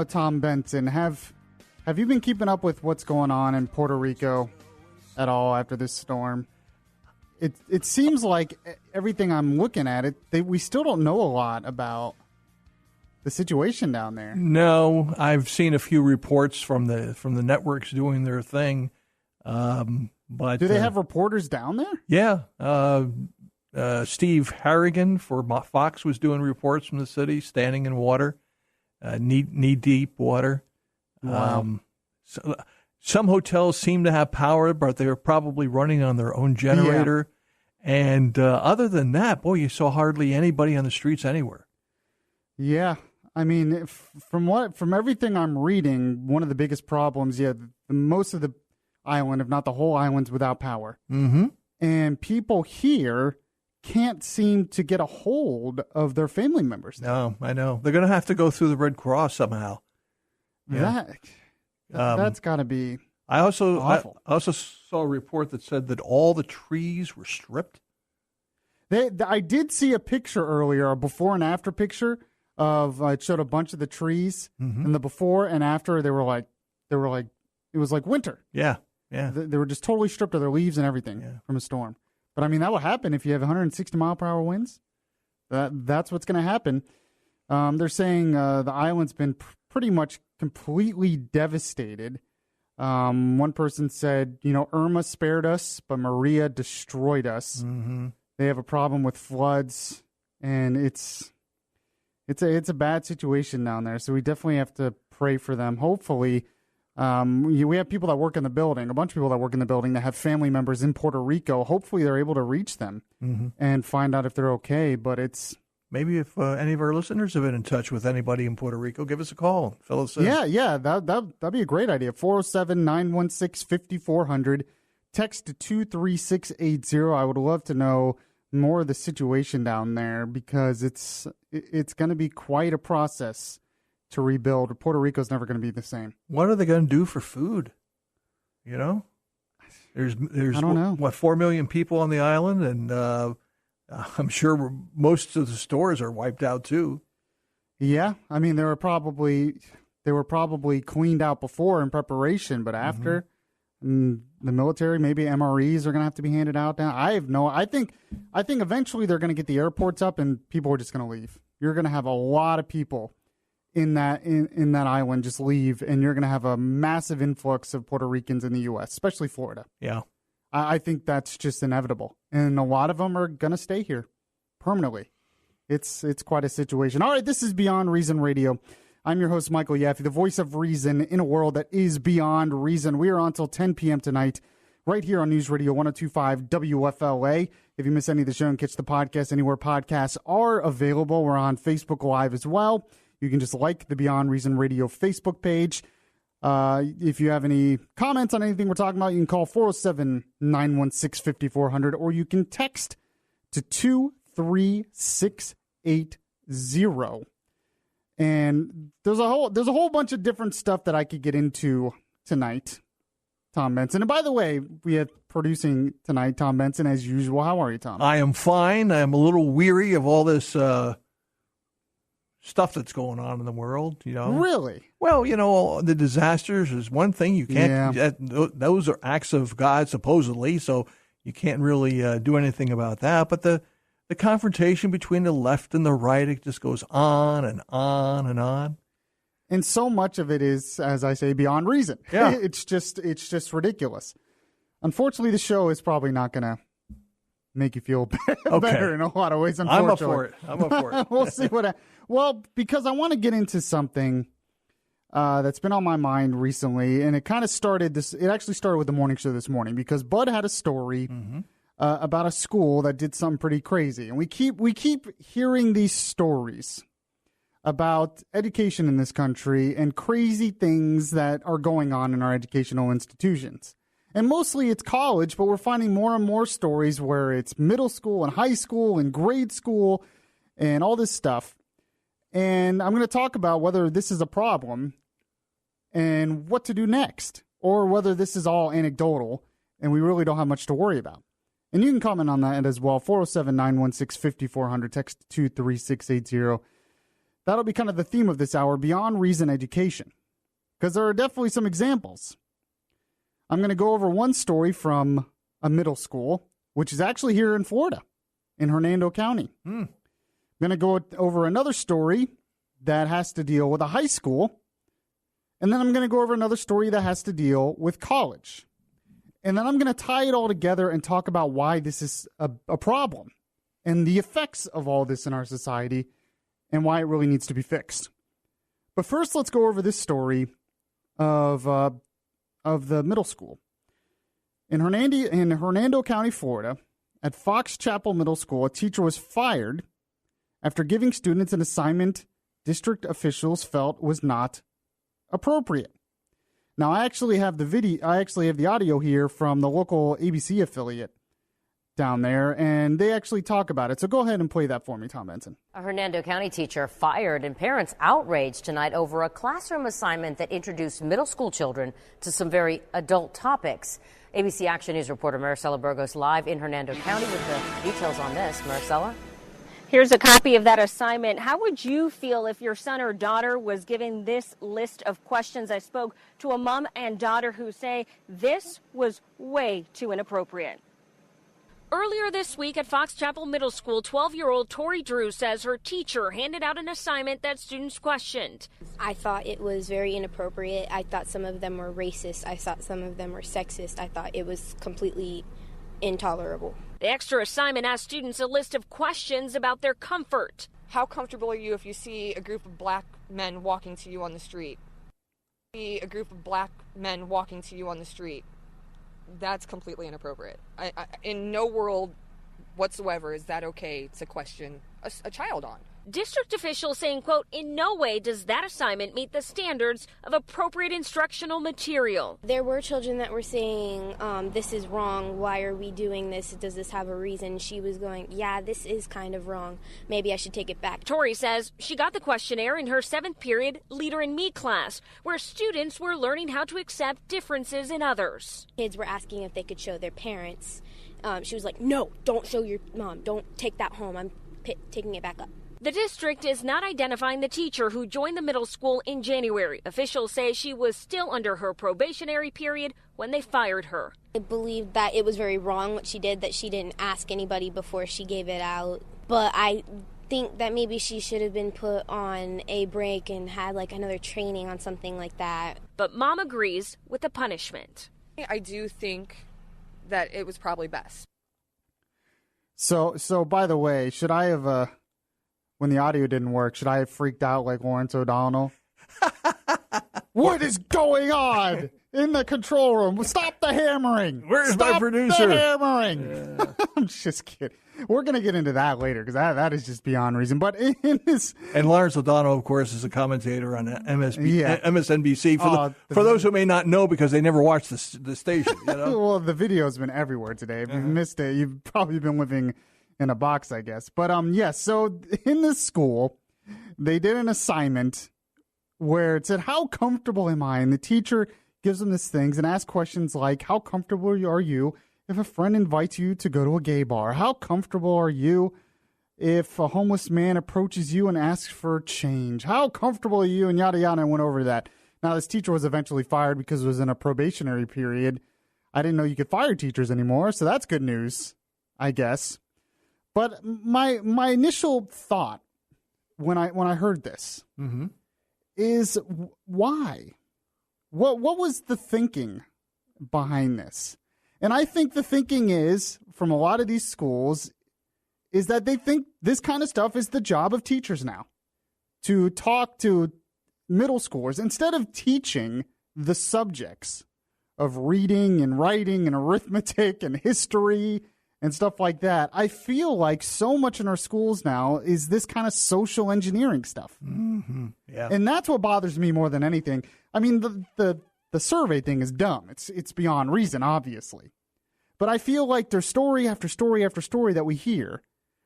know, Tom Benson, have you been keeping up with what's going on in Puerto Rico at all after this storm? It seems like everything I'm looking at, we still don't know a lot about the situation down there. No, I've seen a few reports from the networks doing their thing. But do they have reporters down there? Yeah. Steve Harrigan for Fox was doing reports from the city, standing in water, knee-deep water. Wow. Some hotels seem to have power, but they were probably running on their own generator. Yeah. And other than that, boy, you saw hardly anybody on the streets anywhere. Yeah. I mean, from everything I'm reading, one of the biggest problems, most of the island, if not the whole island's without power. Mm-hmm. And people here can't seem to get a hold of their family members. No, I know. They're going to have to go through the Red Cross somehow. Yeah. That's got to be awful. I also saw a report that said that all the trees were stripped. I did see a picture earlier, a before and after picture of it showed a bunch of the trees, and the before and after they were like it was like winter. Yeah, yeah. They were just totally stripped of their leaves and everything from a storm. But I mean, that will happen if you have 160 mile per hour winds. That's what's going to happen. They're saying the island's been pretty much completely devastated. One person said, Irma spared us, but Maria destroyed us. Mm-hmm. They have a problem with floods, and it's a bad situation down there. So we definitely have to pray for them. Hopefully, we have people that work in the building, a bunch of people that work in the building that have family members in Puerto Rico. Hopefully, they're able to reach them and find out if they're okay. But it's maybe if any of our listeners have been in touch with anybody in Puerto Rico, give us a call. Fill us in. Yeah, that'd be a great idea. 407-916-5400. Text to 23680. I would love to know more of the situation down there because it's going to be quite a process to rebuild. Puerto Rico's never going to be the same. What are they going to do for food? There's I don't know. 4 million people on the island, and I'm sure most of the stores are wiped out too. Yeah, I mean they were probably cleaned out before in preparation, but after the military, maybe MREs are going to have to be handed out now. I think eventually they're going to get the airports up and people are just going to leave. You're going to have a lot of people in that island just leave, and you're going to have a massive influx of Puerto Ricans in the U.S., especially Florida. Yeah. I think that's just inevitable. And a lot of them are going to stay here permanently. It's quite a situation. All right, this is Beyond Reason Radio. I'm your host, Michael Yaffee, the voice of reason in a world that is beyond reason. We are on until 10 p.m. tonight, right here on News Radio 102.5 WFLA. If you miss any of the show and catch the podcast anywhere podcasts are available, we're on Facebook Live as well. You can just like the Beyond Reason Radio Facebook page. If you have any comments on anything we're talking about, you can call 407-916-5400, or you can text to 23680. And there's a whole bunch of different stuff that I could get into tonight, Tom Benson. And by the way, we have producing tonight, Tom Benson, as usual. How are you, Tom? I am fine. I am a little weary of all this stuff that's going on in the world, Really? Well, the disasters is one thing. You can't, those are acts of God, supposedly, so you can't really do anything about that. But the confrontation between the left and the right, it just goes on and on and on. And so much of it is, as I say, beyond reason. Yeah. It's just ridiculous. Unfortunately, the show is probably not going to make you feel better in a lot of ways, unfortunately. I'm up for it. We'll see because I want to get into something that's been on my mind recently, and it kind of started it actually started with the morning show this morning because Bud had a story about a school that did something pretty crazy. And we keep hearing these stories about education in this country and crazy things that are going on in our educational institutions. And mostly it's college, but we're finding more and more stories where it's middle school and high school and grade school and all this stuff. And I'm going to talk about whether this is a problem and what to do next, or whether this is all anecdotal and we really don't have much to worry about. And you can comment on that as well. 407-916-5400, text 23680. that'll be kind of the theme of this hour, Beyond Reason Education, because there are definitely some examples. I'm going to go over one story from a middle school, which is actually here in Florida, in Hernando County. I'm going to go over another story that has to deal with a high school, and then I'm going to go over another story that has to deal with college. And then I'm going to tie it all together and talk about why this is a problem and the effects of all this in our society and why it really needs to be fixed. But first, let's go over this story of the middle school. In Hernando County, Florida, at Fox Chapel Middle School, a teacher was fired after giving students an assignment district officials felt was not appropriate. Now, I actually have the audio here from the local ABC affiliate down there, and they actually talk about it. So go ahead and play that for me, Tom Benson. A Hernando County teacher fired and parents outraged tonight over a classroom assignment that introduced middle school children to some very adult topics. ABC Action News reporter Maricela Burgos live in Hernando County with the details on this. Maricela? Here's a copy of that assignment. How would you feel if your son or daughter was given this list of questions? I spoke to a mom and daughter who say this was way too inappropriate. Earlier this week at Fox Chapel Middle School, 12-year-old Tori Drew says her teacher handed out an assignment that students questioned. I thought it was very inappropriate. I thought some of them were racist. I thought some of them were sexist. I thought it was completely intolerable. The extra assignment asked students a list of questions about their comfort. How comfortable are you if you see a group of black men walking to you on the street? See a group of black men walking to you on the street. That's completely inappropriate. In no world whatsoever is that okay to question a child on. District officials saying, quote, in no way does that assignment meet the standards of appropriate instructional material. There were children that were saying, this is wrong. Why are we doing this? Does this have a reason? She was going, yeah, this is kind of wrong. Maybe I should take it back. Tori says she got the questionnaire in her 7th period Leader in Me class, where students were learning how to accept differences in others. Kids were asking if they could show their parents. She was like, no, don't show your mom. Don't take that home. I'm taking it back up. The district is not identifying the teacher who joined the middle school in January. Officials say she was still under her probationary period when they fired her. I believe that it was very wrong what she did, that she didn't ask anybody before she gave it out. But I think that maybe she should have been put on a break and had like another training on something like that. But Mom agrees with the punishment. I do think that it was probably best. So by the way, should I have... when the audio didn't work, should I have freaked out like Laurence O'Donnell? What is going on in the control room? Stop the hammering. Where's Stop my producer? The hammering. Yeah. I'm just kidding. We're going to get into that later because that is just beyond reason. But in this... And Laurence O'Donnell, of course, is a commentator on MSNBC. For those who may not know because they never watch the station. You know? Well, the video's been everywhere today. If you've missed it, you've probably been living in a box, I guess. But yes, so in this school, they did an assignment where it said, how comfortable am I? And the teacher gives them these things and asks questions like, how comfortable are you if a friend invites you to go to a gay bar? How comfortable are you if a homeless man approaches you and asks for change? How comfortable are you? And yada, yada, and went over that. Now, this teacher was eventually fired because it was in a probationary period. I didn't know you could fire teachers anymore, so that's good news, I guess. But my initial thought when I heard this is why? What was the thinking behind this? And I think the thinking is, from a lot of these schools, is that they think this kind of stuff is the job of teachers now. To talk to middle schoolers instead of teaching the subjects of reading and writing and arithmetic and history and stuff like that. I feel like so much in our schools now is this kind of social engineering stuff. Mm-hmm. Yeah. And that's what bothers me more than anything. I mean, the survey thing is dumb. It's beyond reason, obviously. But I feel like there's story after story after story that we hear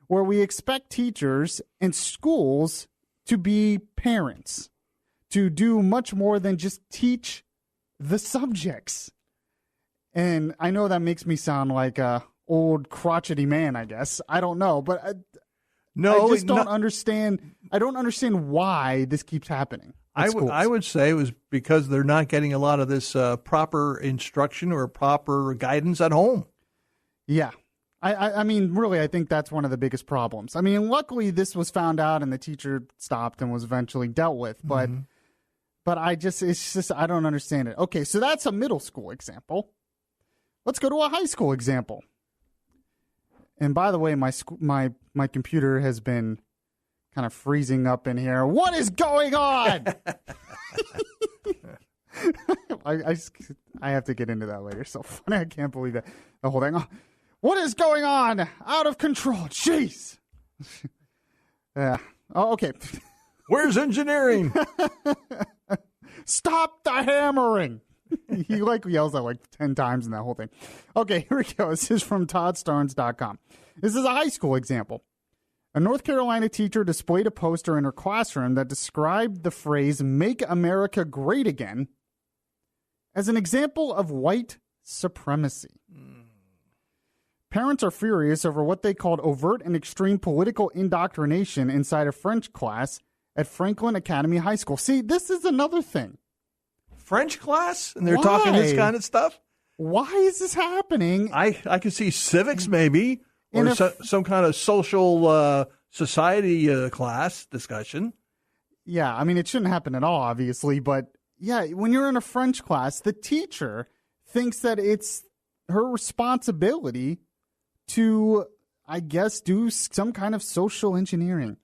where we expect teachers and schools to be parents, to do much more than just teach the subjects. And I know that makes me sound like a old crotchety man, I guess. I don't know, but No, I just don't understand. I don't understand why this keeps happening. I would say it was because they're not getting a lot of this proper instruction or proper guidance at home. Yeah. I mean, really, I think that's one of the biggest problems. I mean, luckily this was found out and the teacher stopped and was eventually dealt with. But it's just, I don't understand it. Okay, so that's a middle school example. Let's go to a high school example. And by the way, my computer has been kind of freezing up in here. What is going on? I have to get into that later. So funny. I can't believe that. The whole thing. What is going on? Out of control. Jeez. Yeah. Oh, okay. Where's engineering? Stop the hammering. He yells that 10 times in that whole thing. Okay, here we go. This is from ToddStarnes.com. This is a high school example. A North Carolina teacher displayed a poster in her classroom that described the phrase "Make America Great Again" as an example of white supremacy. Parents are furious over what they called overt and extreme political indoctrination inside a French class at Franklin Academy High School. See, this is another thing. French class? And they're talking this kind of stuff? Why is this happening? I could see civics maybe, or some kind of social society class discussion. Yeah, I mean, it shouldn't happen at all, obviously. But, yeah, when you're in a French class, the teacher thinks that it's her responsibility to, I guess, do some kind of social engineering.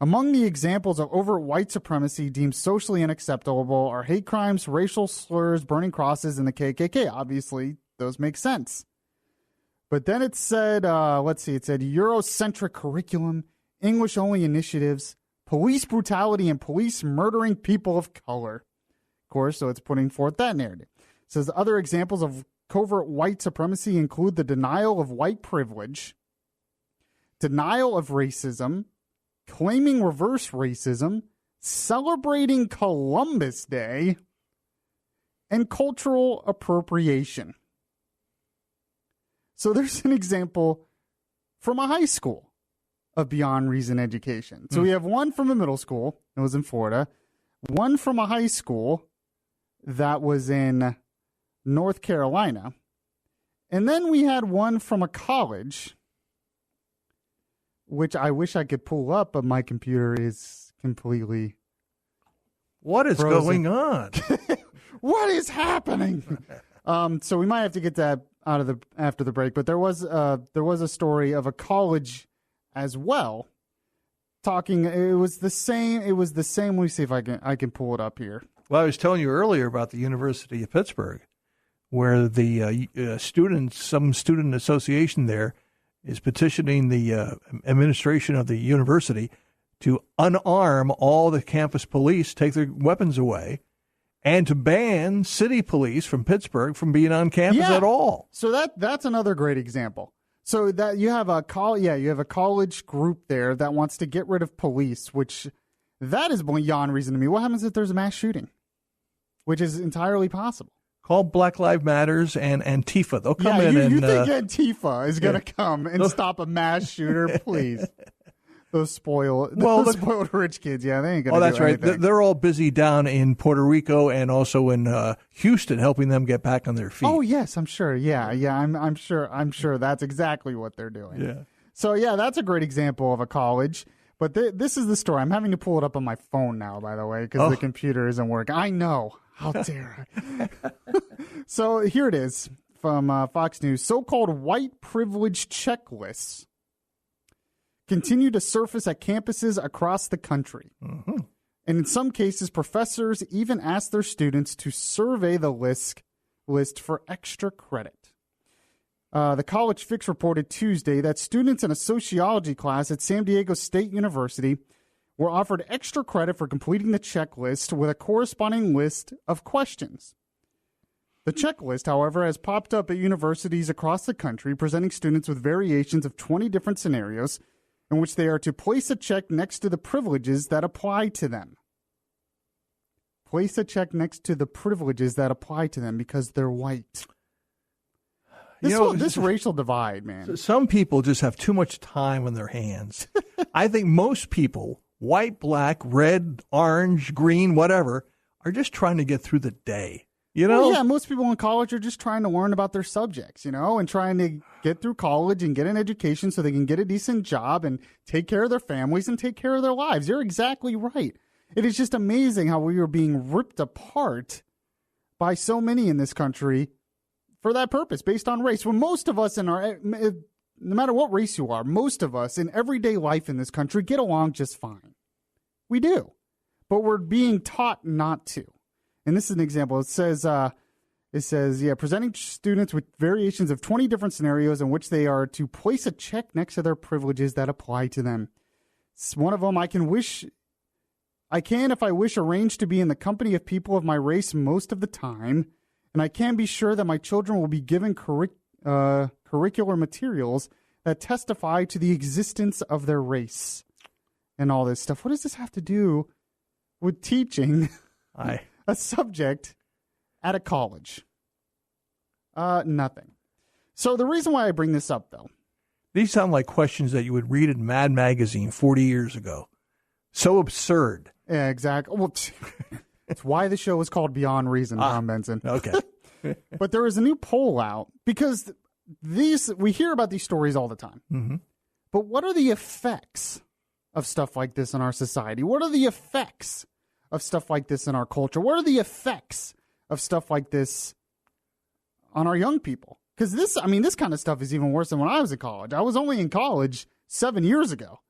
Among the examples of overt white supremacy deemed socially unacceptable are hate crimes, racial slurs, burning crosses, and the KKK. Obviously, those make sense. But then it said, it said Eurocentric curriculum, English-only initiatives, police brutality, and police murdering people of color. Of course, so it's putting forth that narrative. It says other examples of covert white supremacy include the denial of white privilege, denial of racism, claiming reverse racism, celebrating Columbus Day, and cultural appropriation. So there's an example from a high school of Beyond Reason education. So we have one from a middle school that was in Florida, one from a high school that was in North Carolina, and then we had one from a college, which I wish I could pull up, but my computer is completely What is frozen. going on? What is happening? So we might have to get that out of after the break. But there was a story of a college as well. Talking, it was the same. Let me see if I can pull it up here. Well, I was telling you earlier about the University of Pittsburgh, where the some student association there is petitioning the administration of the university to unarm all the campus police, take their weapons away, and to ban city police from Pittsburgh from being on campus at all. So that's another great example. So that you have a college group there that wants to get rid of police, which that is beyond reason to me. What happens if there's a mass shooting, which is entirely possible? Call Black Lives Matters and Antifa. They'll come in you and... think Antifa is going to come and stop a mass shooter? Please. Those spoiled rich kids. Yeah, they ain't going to do that's right. anything. They're all busy down in Puerto Rico and also in Houston, helping them get back on their feet. Oh, yes, I'm sure. Yeah, I'm sure that's exactly what they're doing. Yeah. So, yeah, that's a great example of a college. But this is the story. I'm having to pull it up on my phone now, by the way, because the computer isn't working. I know. How dare I? So here it is from Fox News. So-called white privilege checklists continue to surface at campuses across the country. Mm-hmm. And in some cases, professors even ask their students to survey the list for extra credit. The College Fix reported Tuesday that students in a sociology class at San Diego State University were offered extra credit for completing the checklist with a corresponding list of questions. The checklist, however, has popped up at universities across the country, presenting students with variations of 20 different scenarios in which they are to place a check next to the privileges that apply to them. Place a check next to the privileges that apply to them because they're white. This racial divide, man. Some people just have too much time on their hands. I think most people, white, black, red, orange, green, whatever, are just trying to get through the day. Well, yeah, most people in college are just trying to learn about their subjects, and trying to get through college and get an education so they can get a decent job and take care of their families and take care of their lives. You're exactly right. It is just amazing how we are being ripped apart by so many in this country for that purpose, based on race. When most of us no matter what race you are, most of us in everyday life in this country get along just fine. We do. But we're being taught not to. And this is an example. It says, presenting students with variations of 20 different scenarios in which they are to place a check next to their privileges that apply to them. One of them, I can, if I wish, arrange to be in the company of people of my race most of the time, and I can be sure that my children will be given curricular materials that testify to the existence of their race and all this stuff. What does this have to do with teaching a subject at a college? Nothing. So the reason why I bring this up, though. These sound like questions that you would read in Mad Magazine 40 years ago. So absurd. Yeah, exactly. Well, it's why the show is called Beyond Reason, Tom Benson. Okay. But there is a new poll out because we hear about these stories all the time. Mm-hmm. But what are the effects of stuff like this in our society? What are the effects of stuff like this in our culture? What are the effects of stuff like this on our young people? Because this kind of stuff is even worse than when I was in college. I was only in college 7 years ago.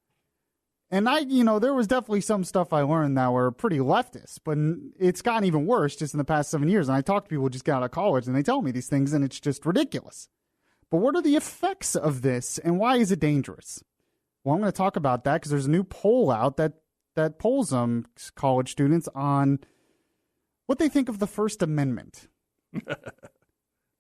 And there was definitely some stuff I learned that were pretty leftist, but it's gotten even worse just in the past 7 years. And I talk to people who just got out of college and they tell me these things and it's just ridiculous. But what are the effects of this and why is it dangerous? Well, I'm going to talk about that because there's a new poll out that polls college students on what they think of the First Amendment.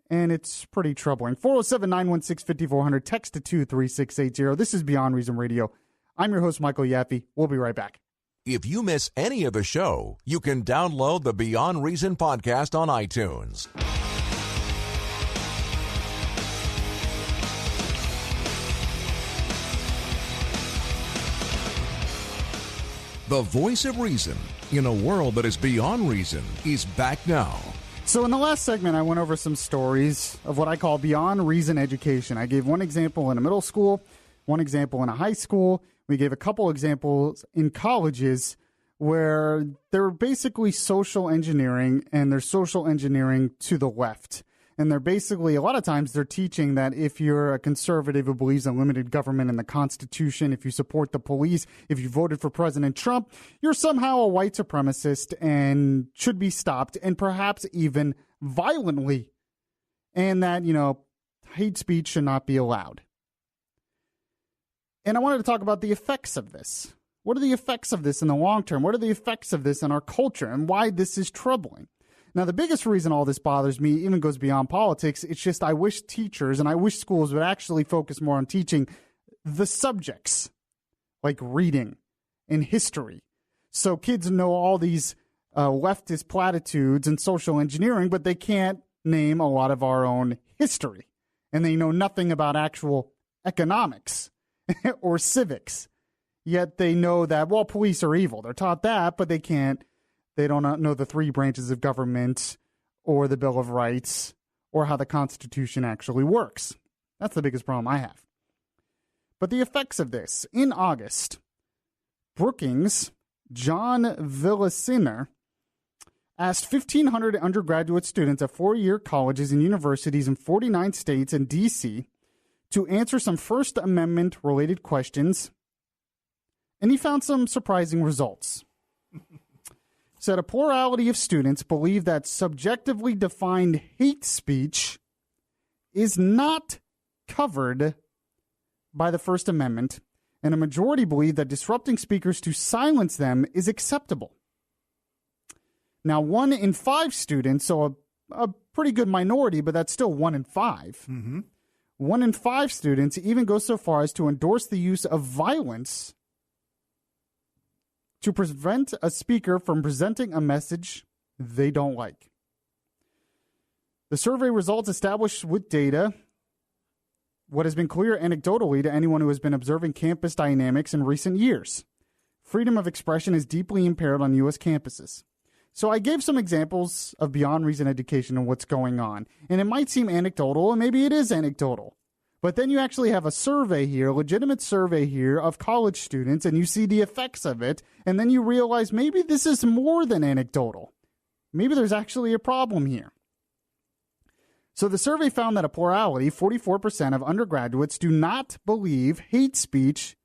And it's pretty troubling. 407-916-5400, text to 23680. This is Beyond Reason Radio. I'm your host, Michael Yaffee. We'll be right back. If you miss any of the show, you can download the Beyond Reason podcast on iTunes. The voice of reason in a world that is beyond reason is back now. So in the last segment, I went over some stories of what I call beyond reason education. I gave one example in a middle school, one example in a high school. We gave a couple examples in colleges where they're basically social engineering, and they're social engineering to the left. And they're basically, a lot of times, they're teaching that if you're a conservative who believes in limited government and the Constitution, if you support the police, if you voted for President Trump, you're somehow a white supremacist and should be stopped, and perhaps even violently. And that, hate speech should not be allowed. And I wanted to talk about the effects of this. What are the effects of this in the long term? What are the effects of this in our culture and why this is troubling? Now, the biggest reason all this bothers me even goes beyond politics. It's just I wish teachers and I wish schools would actually focus more on teaching the subjects like reading and history. So kids know all these leftist platitudes and social engineering, but they can't name a lot of our own history. And they know nothing about actual economics or civics. Yet they know that, police are evil. They're taught that, but they don't know the three branches of government or the Bill of Rights or how the Constitution actually works. That's the biggest problem I have. But the effects of this. In August, Brookings, John Villasiner, asked 1,500 undergraduate students at four-year colleges and universities in 49 states and D.C. to answer some First Amendment-related questions, and he found some surprising results. Said a plurality of students believe that subjectively defined hate speech is not covered by the First Amendment, and a majority believe that disrupting speakers to silence them is acceptable. Now, 1 in 5 students, so a pretty good minority, but that's still 1 in 5. Mm-hmm. 1 in 5 students even go so far as to endorse the use of violence to prevent a speaker from presenting a message they don't like. The survey results established with data what has been clear anecdotally to anyone who has been observing campus dynamics in recent years. Freedom of expression is deeply impaired on U.S. campuses. So I gave some examples of Beyond Reason education and what's going on. And it might seem anecdotal, and maybe it is anecdotal. But then you actually have a survey here, a legitimate survey here of college students, and you see the effects of it, and then you realize maybe this is more than anecdotal. Maybe there's actually a problem here. So the survey found that a plurality, 44% of undergraduates, do not believe hate speech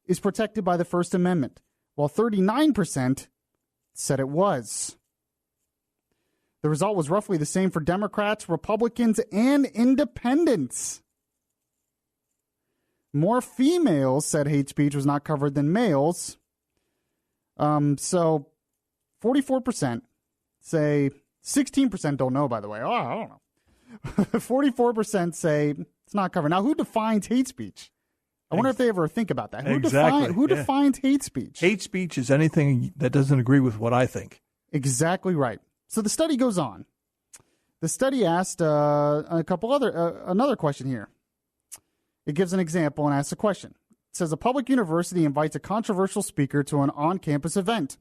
is protected by the First Amendment, while 39% said it was. The result was roughly the same for Democrats, Republicans, and independents. More females said hate speech was not covered than males. So 44% say, 16% don't know, by the way. Oh, I don't know. 44% say it's not covered. Now, who defines hate speech? I wonder if they ever think about that. Who defines hate speech? Hate speech is anything that doesn't agree with what I think. Exactly right. So the study goes on. The study asked another question here. It gives an example and asks a question. It says a public university invites a controversial speaker to an on-campus event.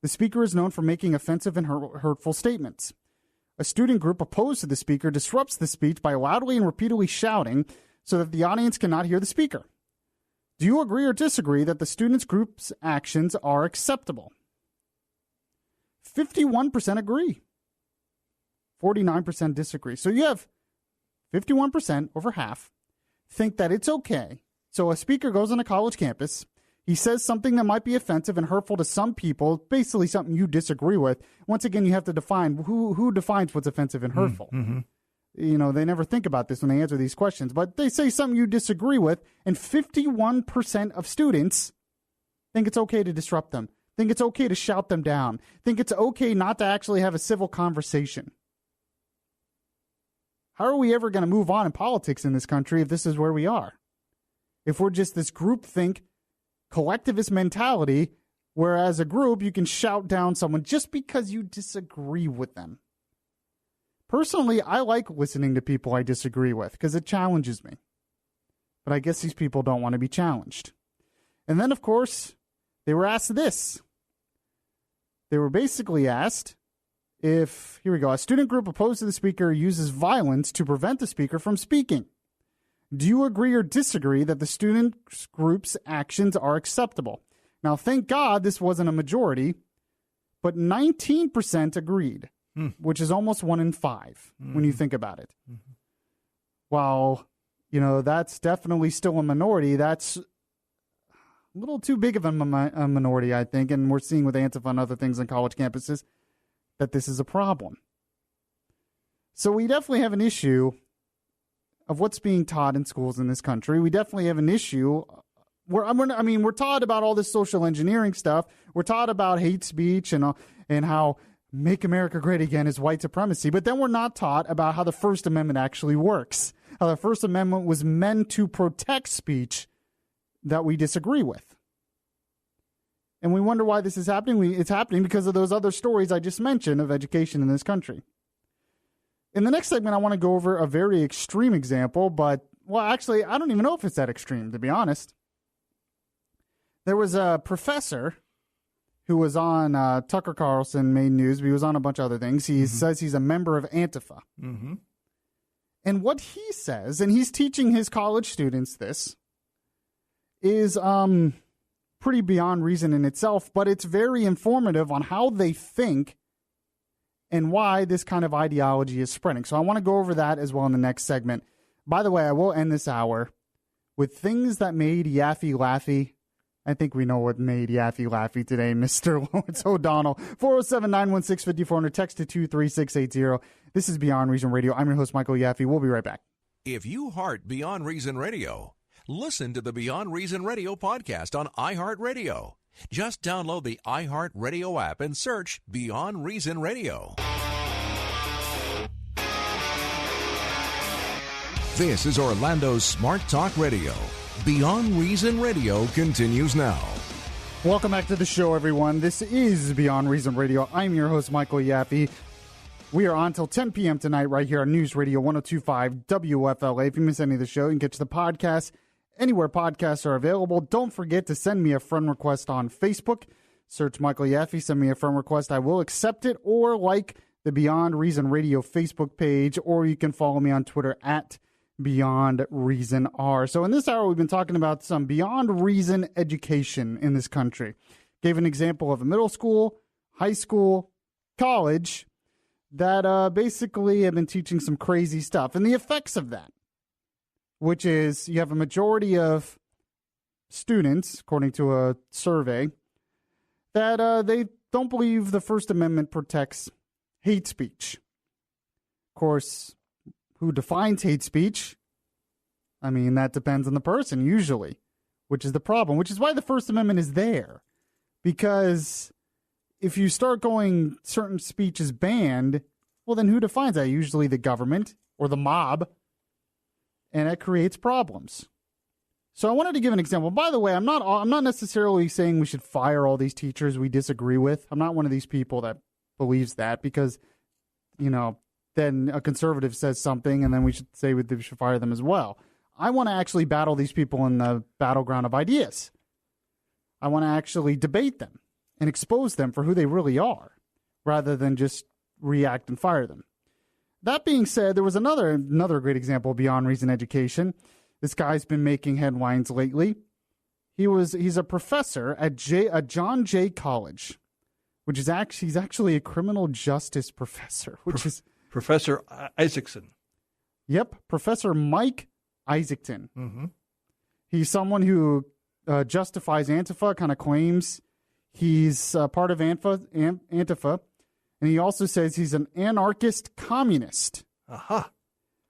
The speaker is known for making offensive and hurtful statements. A student group opposed to the speaker disrupts the speech by loudly and repeatedly shouting so that the audience cannot hear the speaker. Do you agree or disagree that the students' group's actions are acceptable? 51% agree. 49% disagree. So you have 51%, over half, think that it's okay. So a speaker goes on a college campus. He says something that might be offensive and hurtful to some people, basically something you disagree with. Once again, you have to define who defines what's offensive and hurtful. Mm-hmm. You know, they never think about this when they answer these questions, but they say something you disagree with, and 51% of students think it's okay to disrupt them, think it's okay to shout them down, think it's okay not to actually have a civil conversation. How are we ever going to move on in politics in this country if this is where we are? If we're just this groupthink, collectivist mentality, where as a group you can shout down someone just because you disagree with them. Personally, I like listening to people I disagree with because it challenges me. But I guess these people don't want to be challenged. And then, of course, they were asked this. They were basically asked if, here we go, a student group opposed to the speaker uses violence to prevent the speaker from speaking. Do you agree or disagree that the student group's actions are acceptable? Now, thank God this wasn't a majority, but 19% agreed, which is almost 1 in 5 when you think about it. Mm-hmm. While, you know, that's definitely still a minority, that's a little too big of a minority, I think, and we're seeing with Antifa and other things on college campuses that this is a problem. So we definitely have an issue of what's being taught in schools in this country. We definitely have an issue where, we're taught about all this social engineering stuff. We're taught about hate speech and how make America great again is white supremacy. But then we're not taught about how the First Amendment actually works, how the First Amendment was meant to protect speech that we disagree with. And we wonder why this is happening. It's happening because of those other stories I just mentioned of education in this country. In the next segment, I want to go over a very extreme example, but, well, actually, I don't even know if it's that extreme, to be honest. There was a professor who was on Tucker Carlson Main News, but he was on a bunch of other things. He says he's a member of Antifa. Mm-hmm. And what he says, and he's teaching his college students this, is pretty beyond reason in itself, but it's very informative on how they think and why this kind of ideology is spreading. So I want to go over that as well in the next segment. By the way, I will end this hour with things that made Yaffee laughy. I think we know what made Yaffee laughy today, Mr. Laurence O'Donnell. 407-916-5400, text to 23680. This is Beyond Reason Radio. I'm your host, Michael Yaffee. We'll be right back. If you heart Beyond Reason Radio, listen to the Beyond Reason Radio podcast on iHeartRadio. Just download the iHeartRadio app and search Beyond Reason Radio. This is Orlando's Smart Talk Radio. Beyond Reason Radio continues now. Welcome back to the show, everyone. This is Beyond Reason Radio. I'm your host, Michael Yaffee. We are on till 10 p.m. tonight right here on News Radio 102.5 WFLA. If you miss any of the show, you can catch the podcast anywhere podcasts are available. Don't forget to send me a friend request on Facebook. Search Michael Yaffee. Send me a friend request. I will accept it, or like the Beyond Reason Radio Facebook page, or you can follow me on Twitter at Beyond Reason R. So in this hour, we've been talking about some Beyond Reason education in this country. Gave an example of a middle school, high school, college that basically have been teaching some crazy stuff. And the effects of that, which is you have a majority of students, according to a survey, that they don't believe the First Amendment protects hate speech. Of course, who defines hate speech? I mean, that depends on the person, usually, which is the problem, which is why the First Amendment is there. Because if you start going certain speech is banned, well, then who defines that? Usually the government or the mob, and that creates problems. So I wanted to give an example. By the way, I'm not necessarily saying we should fire all these teachers we disagree with. I'm not one of these people that believes that, because, you know, then a conservative says something and then we should say we should fire them as well. I want to actually battle these people in the battleground of ideas. I want to actually debate them and expose them for who they really are, rather than just react and fire them. That being said, there was another great example of Beyond Reason education. This guy's been making headlines lately. He's a professor at John Jay College, which is he's actually a criminal justice professor, which is Professor Isaacson. Yep, Professor Mike Isaacson. Mm-hmm. He's someone who justifies Antifa, kind of claims he's part of Antifa, and he also says he's an anarchist communist. Aha.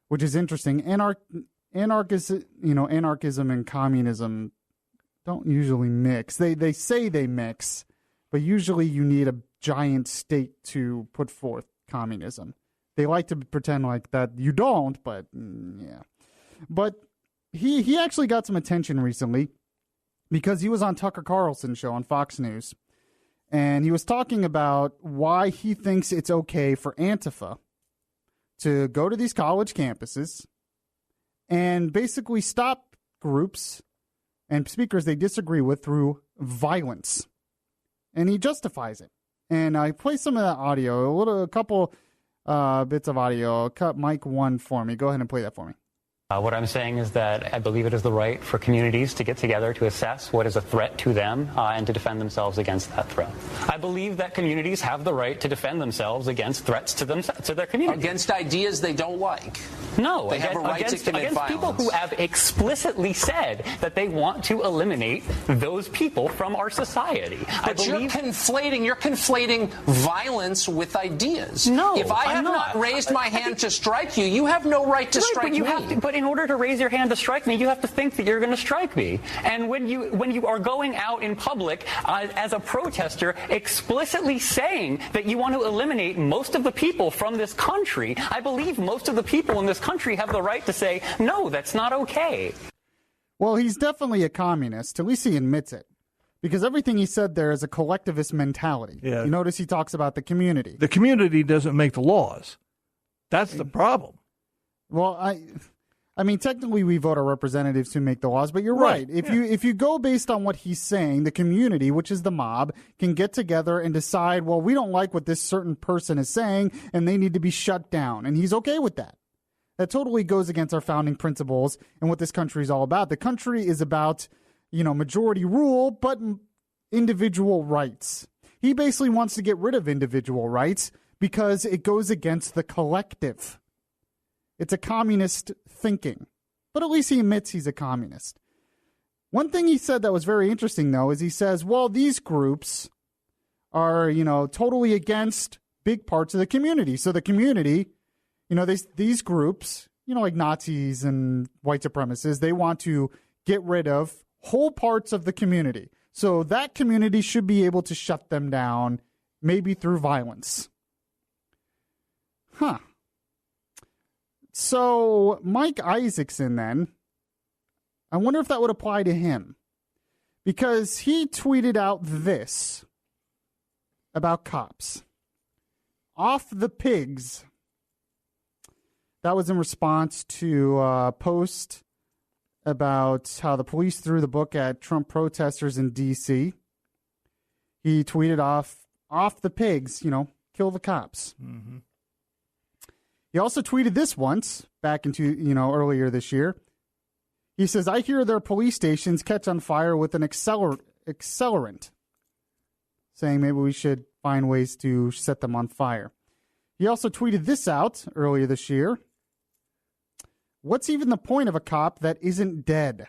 Which is interesting. Anarchism and communism don't usually mix. They say they mix, but usually you need a giant state to put forth communism. They like to pretend like that you don't, but yeah. But he actually got some attention recently because he was on Tucker Carlson's show on Fox News, and he was talking about why he thinks it's okay for Antifa to go to these college campuses and basically stop groups and speakers they disagree with through violence. And he justifies it. And I play some of that audio, a couple bits of audio. Cut mic 1 for me. Go ahead and play that for me. What I'm saying is that I believe it is the right for communities to get together to assess what is a threat to them and to defend themselves against that threat. I believe that communities have the right to defend themselves against threats to their community. Against ideas they don't like. No, they have a right to commit against violence. People who have explicitly said that they want to eliminate those people from our society. But you're conflating violence with ideas. No, if I have not raised my hand to strike you, you have no right to strike me. But in order to raise your hand to strike me, you have to think that you're going to strike me. And when you are going out in public as a protester, explicitly saying that you want to eliminate most of the people from this country, I believe most of the people in this country have the right to say, no, that's not okay. Well, he's definitely a communist. At least he admits it. Because everything he said there is a collectivist mentality. Yeah. You notice he talks about the community. The community doesn't make the laws. That's the problem. Well, I mean, technically we vote our representatives who make the laws, but you're right. If you go based on what he's saying, the community, which is the mob, can get together and decide, well, we don't like what this certain person is saying, and they need to be shut down. And he's okay with that. That totally goes against our founding principles and what this country is all about. The country is about, majority rule, but individual rights. He basically wants to get rid of individual rights because it goes against the collective. It's a communist thinking, but at least he admits he's a communist. One thing he said that was very interesting, though, is he says, well, these groups are, totally against big parts of the community. So the community, these groups, like Nazis and white supremacists, they want to get rid of whole parts of the community. So that community should be able to shut them down, maybe through violence. Huh. So Mike Isaacson, then, I wonder if that would apply to him. Because he tweeted out this about cops. off the pigs. That was in response to a post about how the police threw the book at Trump protesters in D.C. He tweeted off the pigs, kill the cops. Mm-hmm. He also tweeted this once back into, earlier this year. He says, I hear their police stations catch on fire with an accelerant, saying maybe we should find ways to set them on fire. He also tweeted this out earlier this year. What's even the point of a cop that isn't dead?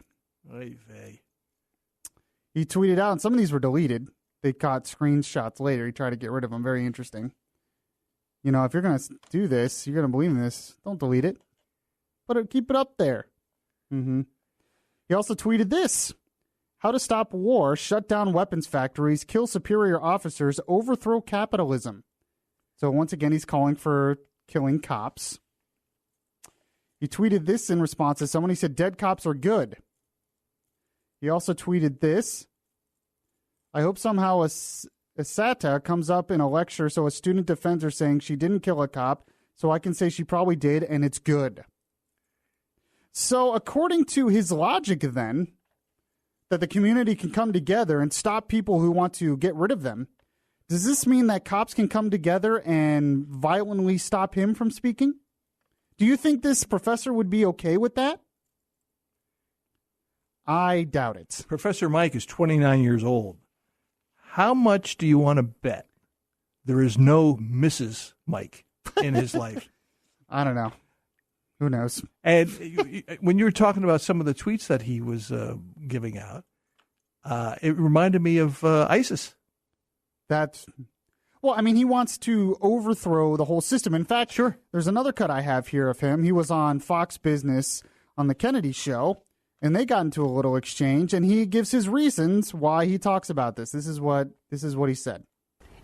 Oy vey. He tweeted out, and some of these were deleted. They caught screenshots later. He tried to get rid of them. Very interesting. If you're going to do this, you're going to believe in this, don't delete it. Keep it up there. Mm-hmm. He also tweeted this. How to stop war, shut down weapons factories, kill superior officers, overthrow capitalism. So once again, he's calling for killing cops. He tweeted this in response to someone. He said, dead cops are good. He also tweeted this. I hope somehow a SATA comes up in a lecture so a student defends her saying she didn't kill a cop, so I can say she probably did, and it's good. So according to his logic then, that the community can come together and stop people who want to get rid of them, does this mean that cops can come together and violently stop him from speaking? Do you think this professor would be okay with that? I doubt it. Professor Mike is 29 years old. How much do you want to bet there is no Mrs. Mike in his life? I don't know. Who knows? And when you were talking about some of the tweets that he was giving out, it reminded me of ISIS. He wants to overthrow the whole system. In fact, sure. There's another cut I have here of him. He was on Fox Business on the Kennedy Show, and they got into a little exchange, and he gives his reasons why he talks about this. This is what he said.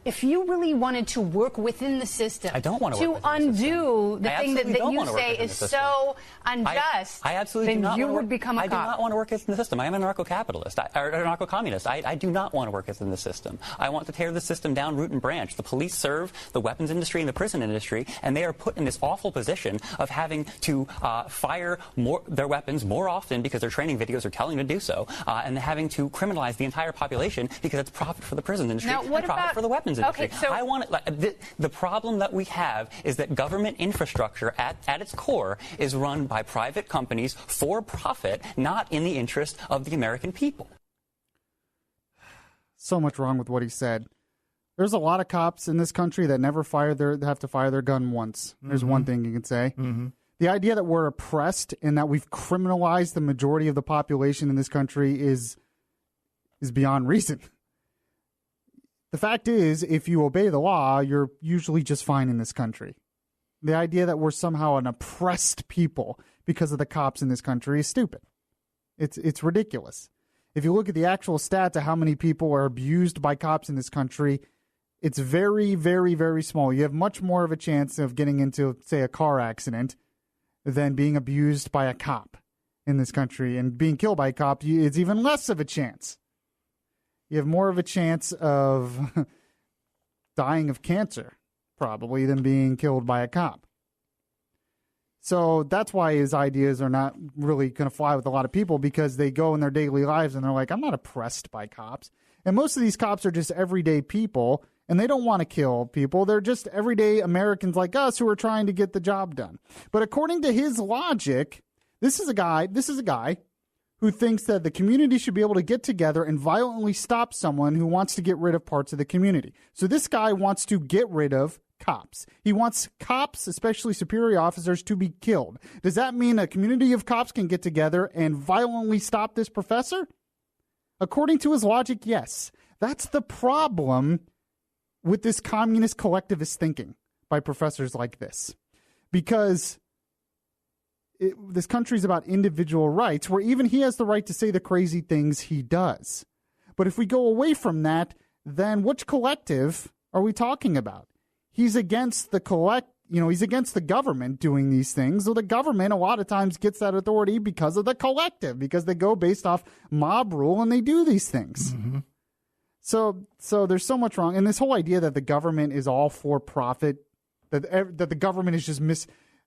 If you really wanted to work within the system, I don't want to undo the thing that you say is so unjust, I absolutely then do not you would become a cop. I do not want to work within the system. I am a narco-capitalist, or a narco-communist. I do not want to work within the system. I want to tear the system down root and branch. The police serve the weapons industry and the prison industry, and they are put in this awful position of having to fire their weapons more often because their training videos are telling them to do so, and having to criminalize the entire population because it's profit for the prison industry and profit for the weapons industry. Okay, so I want the problem that we have is that government infrastructure at its core is run by private companies for profit, not in the interest of the American people. So much wrong with what he said. There's a lot of cops in this country that never have to fire their gun once. There's one thing you can say. Mm-hmm. The idea that we're oppressed and that we've criminalized the majority of the population in this country is beyond reason. The fact is, if you obey the law, you're usually just fine in this country. The idea that we're somehow an oppressed people because of the cops in this country is stupid. It's ridiculous. If you look at the actual stats of how many people are abused by cops in this country, it's very, very, very small. You have much more of a chance of getting into, say, a car accident than being abused by a cop in this country. And being killed by a cop, it's even less of a chance. You have more of a chance of dying of cancer, probably, than being killed by a cop. So that's why his ideas are not really going to fly with a lot of people, because they go in their daily lives and they're like, I'm not oppressed by cops. And most of these cops are just everyday people, and they don't want to kill people. They're just everyday Americans like us who are trying to get the job done. But according to his logic, this is a guy who thinks that the community should be able to get together and violently stop someone who wants to get rid of parts of the community. So this guy wants to get rid of cops. He wants cops, especially superior officers, to be killed. Does that mean a community of cops can get together and violently stop this professor? According to his logic, yes. That's the problem with this communist collectivist thinking by professors like this. Because this country is about individual rights, where even he has the right to say the crazy things he does. But if we go away from that, then which collective are we talking about? He's against he's against the government doing these things. So the government a lot of times gets that authority because of the collective, because they go based off mob rule and they do these things. Mm-hmm. So there's so much wrong. And this whole idea that the government is all for profit that the government is just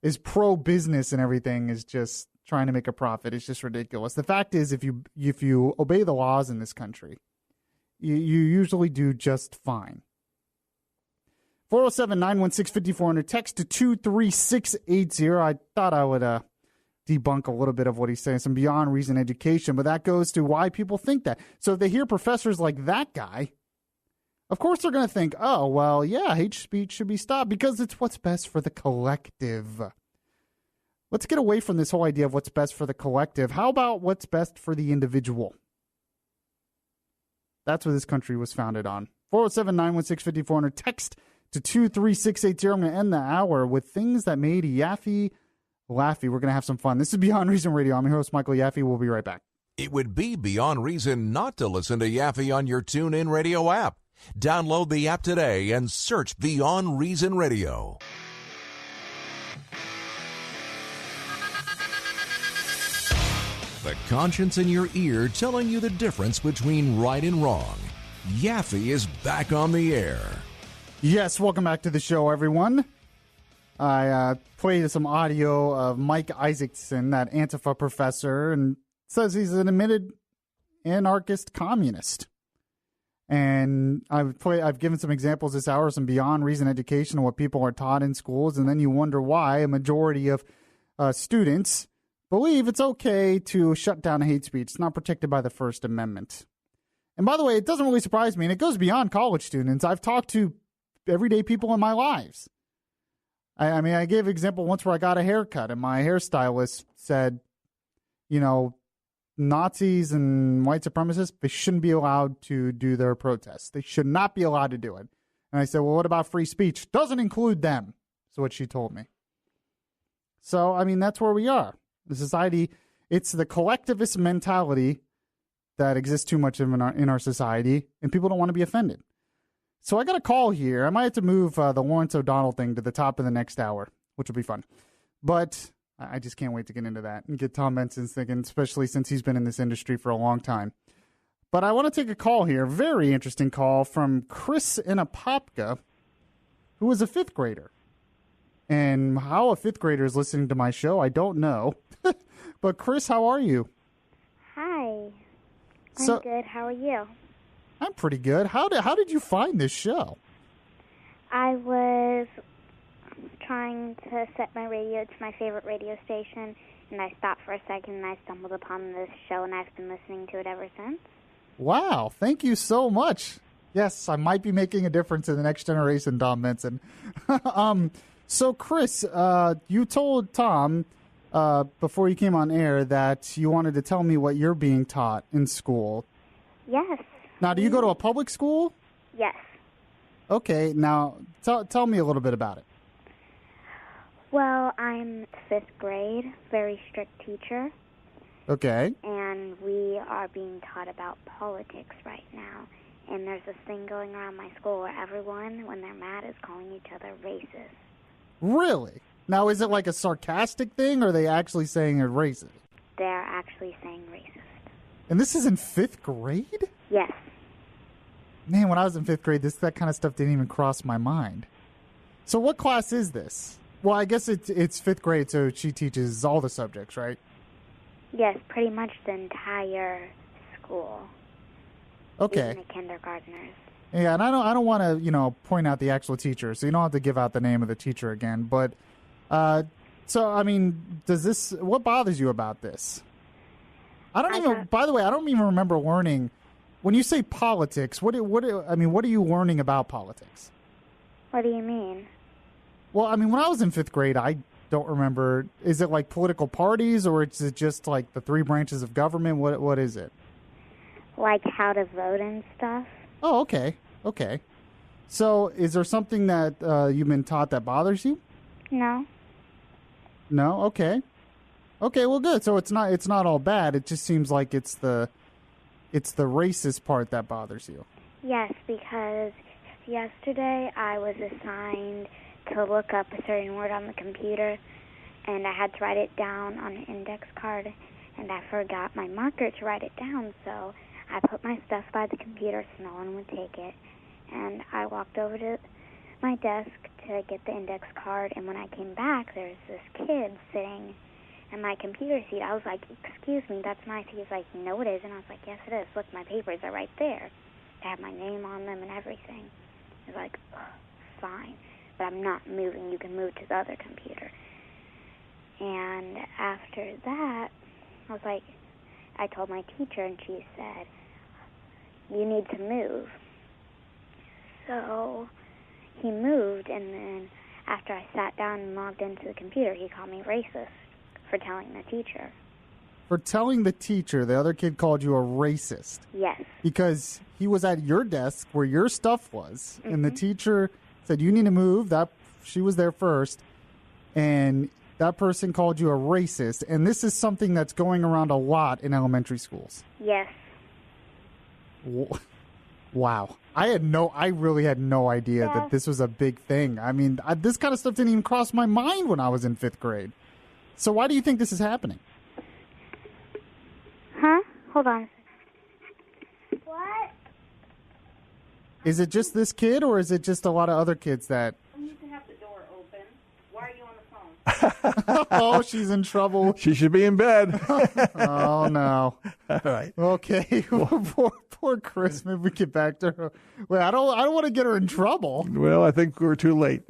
is pro-business and everything is just trying to make a profit. It's just ridiculous. The fact is, if you obey the laws in this country, you usually do just fine. 407-916-5400, text to 23680. I thought I would debunk a little bit of what he's saying, some beyond reason education, but that goes to why people think that. So if they hear professors like that guy, of course they're going to think, oh, well, yeah, hate speech should be stopped because it's what's best for the collective. Let's get away from this whole idea of what's best for the collective. How about what's best for the individual? That's what this country was founded on. 407-916-5400, text to 23680. I'm going to end the hour with things that made Yaffee laughy. We're going to have some fun. This is Beyond Reason Radio. I'm your host, Michael Yaffee. We'll be right back. It would be beyond reason not to listen to Yaffee on your TuneIn Radio app. Download the app today and search Beyond Reason Radio. The conscience in your ear telling you the difference between right and wrong. Yaffee is back on the air. Yes, welcome back to the show, everyone. I played some audio of Mike Isaacson, that Antifa professor, and says he's an admitted anarchist communist. And I've given some examples this hour, some beyond reason education of what people are taught in schools, and then you wonder why a majority of students believe it's okay to shut down hate speech. It's not protected by the First Amendment. And by the way, it doesn't really surprise me, and it goes beyond college students. I've talked to everyday people in my lives. I mean, I gave an example once where I got a haircut, and my hairstylist said, you know, Nazis and white supremacists, they shouldn't be allowed to do their protests. They should not be allowed to do it. And I said, well, what about free speech? Doesn't include them. That's what she told me. So, I mean, that's where we are. The society, it's the collectivist mentality that exists too much in our society, and people don't want to be offended. So I got a call here. I might have to move the Laurence O'Donnell thing to the top of the next hour, which will be fun. But I just can't wait to get into that and get Tom Benson's thinking, especially since he's been in this industry for a long time. But I want to take a call here, very interesting call from Chris in Apopka, who is a fifth grader. And how a fifth grader is listening to my show, I don't know. But Chris, how are you? Hi. I'm good. How are you? I'm pretty good. How did you find this show? I was trying to set my radio to my favorite radio station, and I stopped for a second, and I stumbled upon this show, and I've been listening to it ever since. Wow. Thank you so much. Yes, I might be making a difference in the next generation, Tom Benson. So, Chris, you told Tom before you came on air that you wanted to tell me what you're being taught in school. Yes. Now, do you go to a public school? Yes. Okay. Now, tell me a little bit about it. Well, I'm fifth grade, very strict teacher. Okay. And we are being taught about politics right now. And there's this thing going around my school where everyone, when they're mad, is calling each other racist. Really? Now, is it like a sarcastic thing, or are they actually saying they're racist? They're actually saying racist. And this is in fifth grade? Yes. Man, when I was in fifth grade, that kind of stuff didn't even cross my mind. So what class is this? Well, I guess it's fifth grade, so she teaches all the subjects, right? Yes, pretty much the entire school. Okay. Even the kindergartners. Yeah, and I don't want to, point out the actual teacher, so you don't have to give out the name of the teacher again. But, so, I mean, what bothers you about this? By the way, I don't even remember learning, when you say politics, what are you learning about politics? What do you mean? Well, I mean, when I was in fifth grade, I don't remember, is it like political parties, or is it just like the three branches of government? What is it? Like how to vote and stuff. Oh, okay. Okay. So is there something that you've been taught that bothers you? No. No? Okay. Okay, well, good. So it's not all bad. It just seems like it's the racist part that bothers you. Yes, because yesterday I was assigned to look up a certain word on the computer, and I had to write it down on an index card, and I forgot my marker to write it down, so I put my stuff by the computer so no one would take it, and I walked over to my desk to get the index card, and when I came back, there was this kid sitting in my computer seat. I was like, excuse me, that's nice. He was like, no, it isn't. I was like, yes, it is. Look, my papers are right there. I have my name on them and everything. He was like, fine, but I'm not moving. You can move to the other computer. And after that, I was like, I told my teacher, and she said, you need to move. So he moved, and then after I sat down and logged into the computer, he called me racist for telling the teacher. For telling the teacher, the other kid called you a racist? Yes. Because he was at your desk where your stuff was, and the teacher said, you need to move. She was there first, and that person called you a racist, and this is something that's going around a lot in elementary schools. Yes. Wow. I really had no idea that this was a big thing. I mean, this kind of stuff didn't even cross my mind when I was in 5th grade. So why do you think this is happening? Huh? Hold on. What? Is it just this kid, or is it just a lot of other kids that... You can have the door open. Why are you on the phone? Oh, she's in trouble. She should be in bed. Oh, no. All right. Okay. Poor Chris. Maybe we get back to her. Wait, I don't want to get her in trouble. Well, I think we're too late.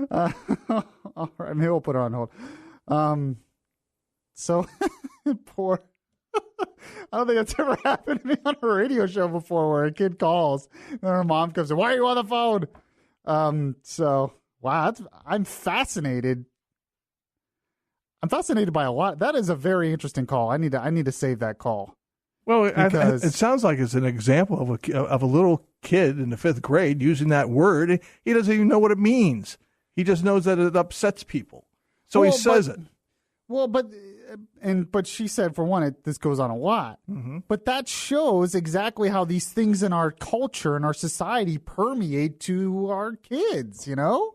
All right. Maybe we'll put her on hold. So, poor... I don't think that's ever happened to me on a radio show before, where a kid calls and her mom comes in, why are you on the phone? So, wow, I'm fascinated. I'm fascinated by a lot. That is a very interesting call. I need to save that call. Well, it sounds like it's an example of a little kid in the 5th grade using that word. He doesn't even know what it means. He just knows that it upsets people. So he says it. Well, but she said, for one, this goes on a lot. Mm-hmm. But that shows exactly how these things in our culture and our society permeate to our kids, you know?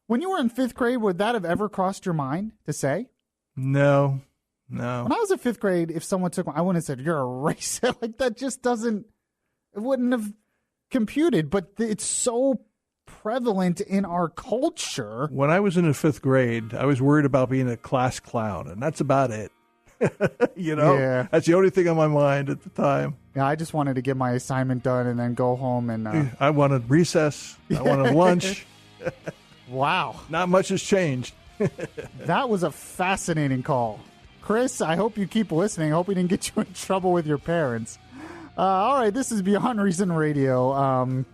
When you were in 5th grade, would that have ever crossed your mind to say? No. When I was in 5th grade, if someone took I wouldn't have said, you're a racist. Like, that just doesn't, it wouldn't have computed. But it's so prevalent in our culture. When I was in the 5th grade, I was worried about being a class clown, and that's about it. You know? Yeah. That's the only thing on my mind at the time. Yeah, I just wanted to get my assignment done and then go home and... I wanted recess. I wanted lunch. Wow. Not much has changed. That was a fascinating call. Chris, I hope you keep listening. I hope we didn't get you in trouble with your parents. All right, this is Beyond Reason Radio. I'm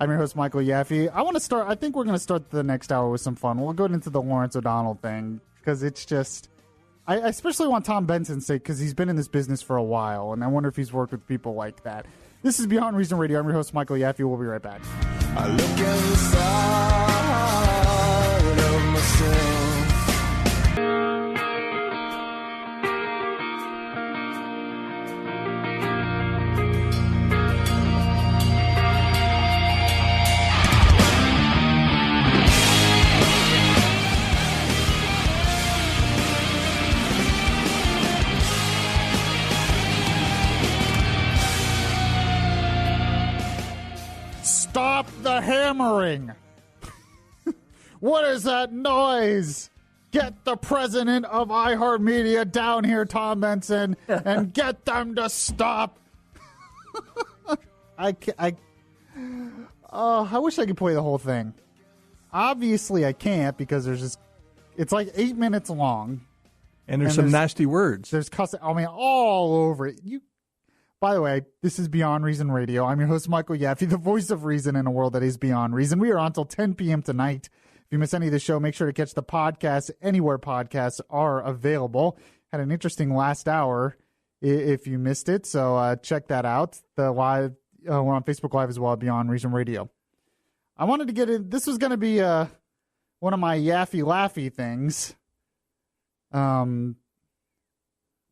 your host, Michael Yaffee. I think we're going to start the next hour with some fun. We'll go into the Laurence O'Donnell thing, because it's just... I especially want Tom Benson's sake, because he's been in this business for a while, and I wonder if he's worked with people like that. This is Beyond Reason Radio. I'm your host, Michael Yaffee. We'll be right back. I look inside of myself. Stop the hammering! What is that noise? Get the president of iHeartMedia down here, Tom Benson, and get them to stop. I wish I could play the whole thing. Obviously, I can't, because it's like 8 minutes long. And there's some nasty words. There's cussing, all over it. By the way, this is Beyond Reason Radio. I'm your host, Michael Yaffee, the voice of reason in a world that is beyond reason. We are on until 10 p.m. tonight. If you miss any of the show, make sure to catch the podcast anywhere podcasts are available. Had an interesting last hour if you missed it, so check that out. We're on Facebook Live as well, Beyond Reason Radio. I wanted to get in. This was going to be one of my Yaffee Laffy things.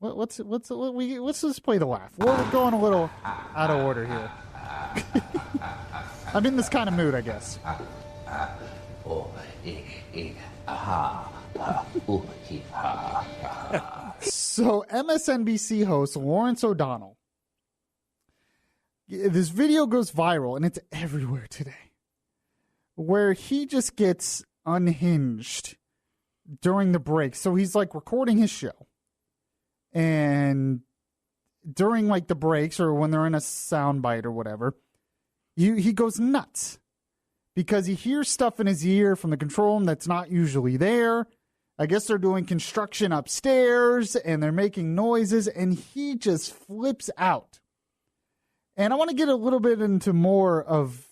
Let's just play the laugh. We're going a little out of order here. I'm in this kind of mood, I guess. So MSNBC host Laurence O'Donnell. This video goes viral, and it's everywhere today, where he just gets unhinged during the break. So he's like recording his show, and during like the breaks or when they're in a soundbite or whatever, he goes nuts because he hears stuff in his ear from the control room that's not usually there. I guess they're doing construction upstairs and they're making noises, and he just flips out. And I want to get a little bit into more of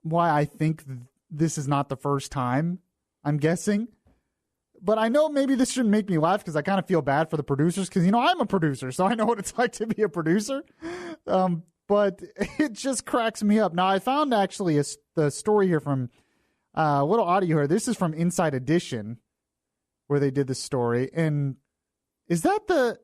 why I think this is not the first time, I'm guessing. But I know maybe this shouldn't make me laugh because I kind of feel bad for the producers because, I'm a producer, so I know what it's like to be a producer. But it just cracks me up. Now, I found actually the story here from a little audio here. This is from Inside Edition, where they did this story. And is that the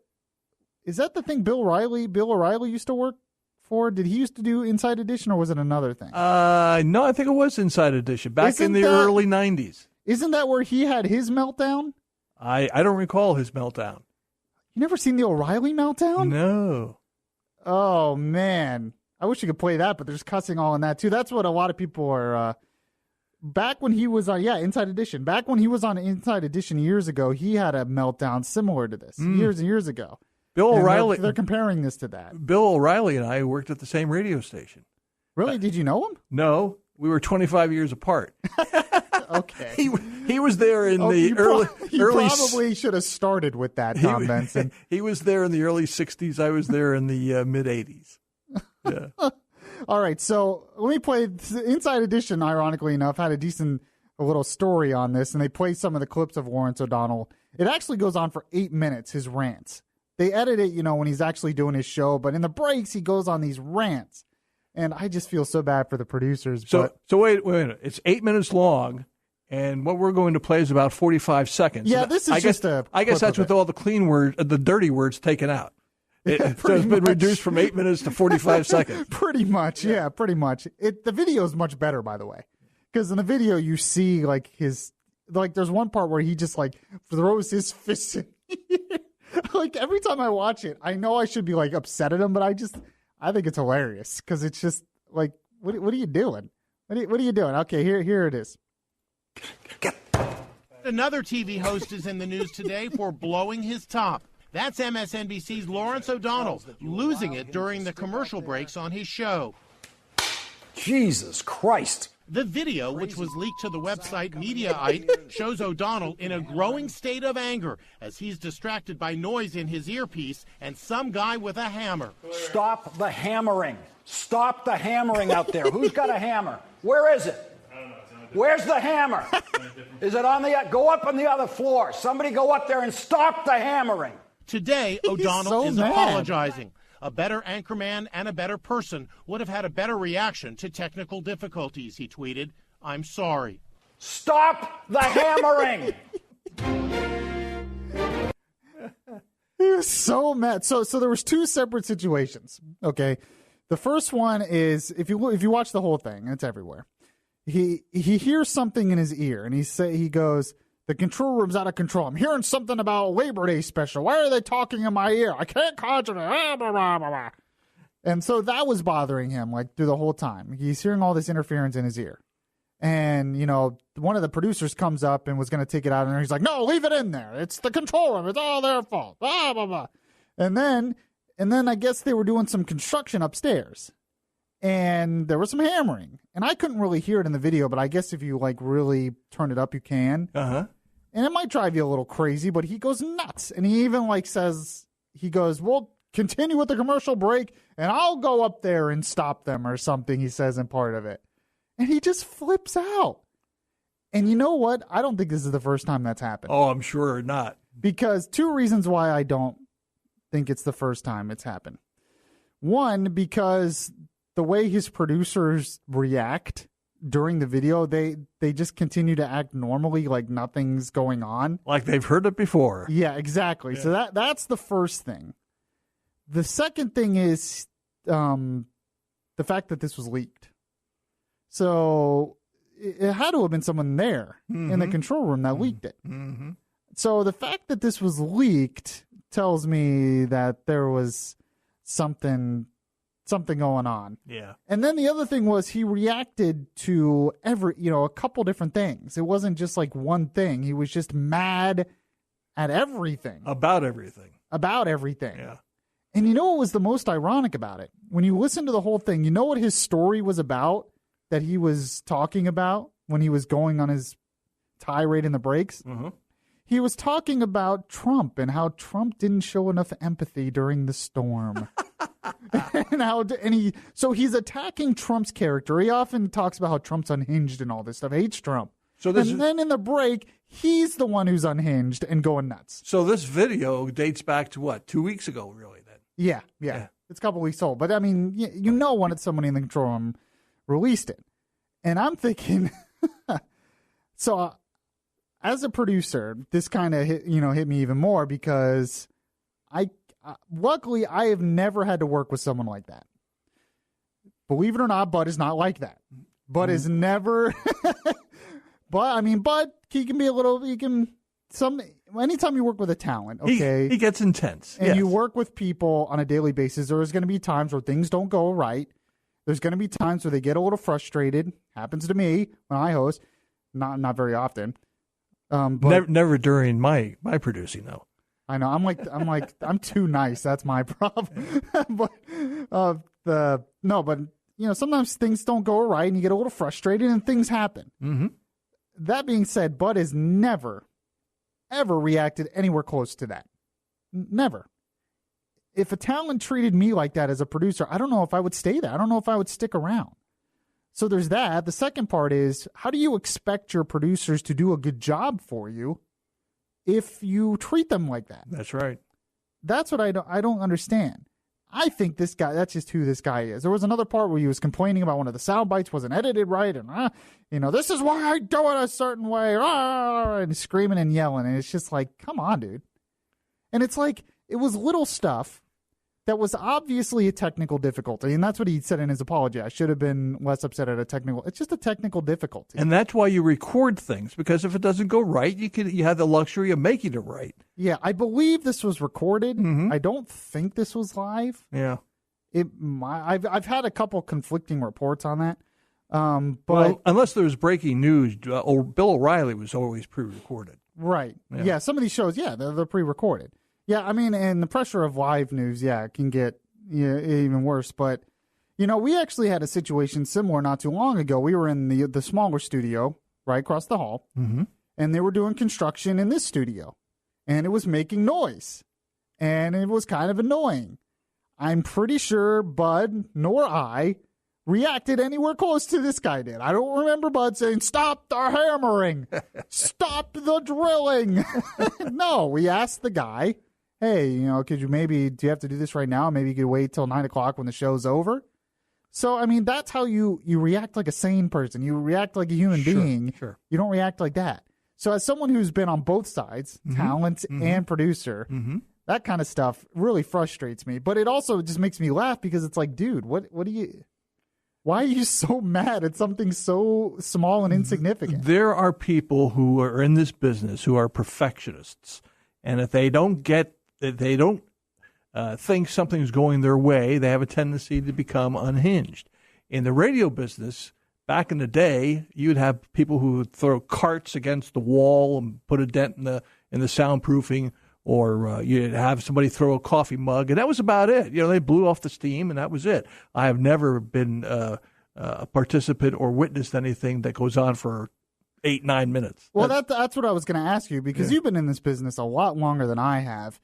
thing Bill O'Reilly used to work for? Did he used to do Inside Edition, or was it another thing? No, I think it was Inside Edition back in the early 90s. Isn't that where he had his meltdown? I don't recall his meltdown. You never seen the O'Reilly meltdown? No. Oh, man. I wish you could play that, but there's cussing all in that, too. That's what a lot of people are... back when he was on, Inside Edition. Back when he was on Inside Edition years ago, he had a meltdown similar to this years and years ago. Bill O'Reilly... They're comparing this to that. Bill O'Reilly and I worked at the same radio station. Really? Did you know him? No. We were 25 years apart. Okay. He was there in the early... You probably should have started with that, Tom Benson. He was there in the early 60s. I was there in the mid-80s. Yeah. All right, so let me play. Inside Edition, ironically enough, had a little story on this, and they play some of the clips of Laurence O'Donnell. It actually goes on for 8 minutes, his rants. They edit it, when he's actually doing his show, but in the breaks, he goes on these rants. And I just feel so bad for the producers. So wait a minute. It's 8 minutes long, and what we're going to play is about 45 seconds. Yeah, this is I guess that's with all the clean words, the dirty words taken out. So it's been reduced from 8 minutes to 45 seconds. Pretty much, yeah, pretty much. The video is much better, by the way, because in the video you see there's one part where he just throws his fist in the air. Every time I watch it, I know I should be upset at him, but I think it's hilarious because it's just what are you doing? What are you doing? Okay, here it is. Another TV host is in the news today for blowing his top. That's MSNBC's Laurence O'Donnell, losing it during the commercial breaks on his show. Jesus Christ. The video, which was leaked to the website Mediaite, shows O'Donnell in a growing state of anger as he's distracted by noise in his earpiece and some guy with a hammer. Stop the hammering. Stop the hammering out there. Who's got a hammer? Where is it? Where's the hammer? Is it on go up on the other floor? Somebody go up there and stop the hammering. Today, O'Donnell is apologizing. A better anchorman and a better person would have had a better reaction to technical difficulties, he tweeted. I'm sorry. Stop the hammering! He was so mad. So there was two separate situations. Okay, the first one is if you watch the whole thing, it's everywhere. He hears something in his ear, and he goes, "The control room's out of control. I'm hearing something about a Labor Day special. Why are they talking in my ear? I can't concentrate." And so that was bothering him through the whole time. He's hearing all this interference in his ear. And, one of the producers comes up and was going to take it out, and he's like, "No, leave it in there. It's the control room. It's all their fault." Blah, blah, blah. And then I guess they were doing some construction upstairs. And there was some hammering. And I couldn't really hear it in the video, but I guess if you really turn it up, you can. Uh-huh. And it might drive you a little crazy, but he goes nuts. And he even says, "Well, continue with the commercial break, and I'll go up there and stop them," or something, he says in part of it. And he just flips out. And you know what? I don't think this is the first time that's happened. Oh, I'm sure not. Because two reasons why I don't think it's the first time it's happened. One, because the way his producers react during the video, they just continue to act normally, like nothing's going on. Like they've heard it before. Yeah, exactly. Yeah. So that's the first thing. The second thing is the fact that this was leaked. So it had to have been someone there in the control room that leaked it. Mm-hmm. So the fact that this was leaked tells me that there was something something going on. Yeah. And then the other thing was he reacted to a couple different things. It wasn't just like one thing. He was just mad at everything. About everything. Yeah. And you know what was the most ironic about it? When you listen to the whole thing, you know what his story was about that he was talking about when he was going on his tirade in the breaks? Mm-hmm. He was talking about Trump and how Trump didn't show enough empathy during the storm. So he's attacking Trump's character. He often talks about how Trump's unhinged and all this stuff, hates Trump. Then in the break, he's the one who's unhinged and going nuts. So this video dates back to what, 2 weeks ago, really, then? Yeah. It's a couple weeks old. But, I mean, you know when somebody in the control room released it. And I'm thinking, as a producer, this kind of hit me even more because luckily I have never had to work with someone like that. Believe it or not, Bud is not like that. Bud is never. Bud, he can be anytime you work with a talent, okay, he gets intense, and you work with people on a daily basis. There's going to be times where things don't go right. There's going to be times where they get a little frustrated. Happens to me when I host, not very often. But never during my producing though. I know. I'm too nice. That's my problem. but sometimes things don't go right, and you get a little frustrated, and things happen. Mm-hmm. That being said, Bud has never, ever reacted anywhere close to that. Never. If a talent treated me like that as a producer, I don't know if I would stay there. I don't know if I would stick around. So there's that. The second part is, how do you expect your producers to do a good job for you if you treat them like that? That's right. That's what I don't understand. I think that's just who this guy is. There was another part where he was complaining about one of the sound bites wasn't edited right, and this is why I do it a certain way, and screaming and yelling, and it's just like, come on, dude. And it's like, it was little stuff that was obviously a technical difficulty, and that's what he said in his apology. I should have been less upset at it's just a technical difficulty. And that's why you record things, because if it doesn't go right, you have the luxury of making it right. Yeah, I believe this was recorded. Mm-hmm. I don't think this was live. Yeah. I've had a couple conflicting reports on that. But well, unless there's breaking news, Bill O'Reilly was always pre-recorded. Right. Yeah, some of these shows, they're pre-recorded. Yeah, and the pressure of live news, it can get even worse. But, we actually had a situation similar not too long ago. We were in the smaller studio right across the hall, mm-hmm. and they were doing construction in this studio, and it was making noise, and it was kind of annoying. I'm pretty sure Bud nor I reacted anywhere close to this guy did. I don't remember Bud saying, "Stop the hammering, stop the drilling." No, we asked the guy, hey, do you have to do this right now? Maybe you could wait till 9:00 when the show's over. So, that's how you react like a sane person. You react like a human being. Sure. You don't react like that. So as someone who's been on both sides, mm-hmm. talent mm-hmm. and producer, mm-hmm. that kind of stuff really frustrates me. But it also just makes me laugh because it's like, dude, why are you so mad at something so small and insignificant? There are people who are in this business who are perfectionists. And if they don't think something's going their way, they have a tendency to become unhinged. In the radio business, back in the day, you'd have people who would throw carts against the wall and put a dent in the soundproofing, or you'd have somebody throw a coffee mug, and that was about it. They blew off the steam, and that was it. I have never been a participant or witnessed anything that goes on for 8-9 minutes. Well, that's what I was going to ask you, because you've been in this business a lot longer than I have.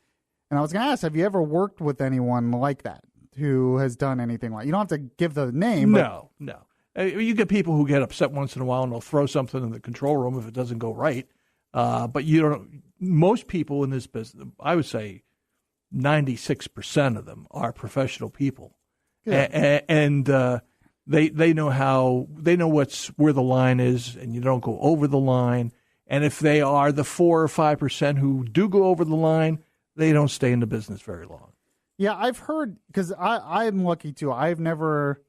And I was going to ask, have you ever worked with anyone like that who has done anything like? You don't have to give the name. No. You get people who get upset once in a while and they'll throw something in the control room if it doesn't go right. But you don't. Most people in this business, I would say 96% of them are professional people. And they know where the line is, and you don't go over the line. And if they are the 4 or 5% who do go over the line, they don't stay in the business very long. Yeah, I've heard, because I'm lucky too. I've never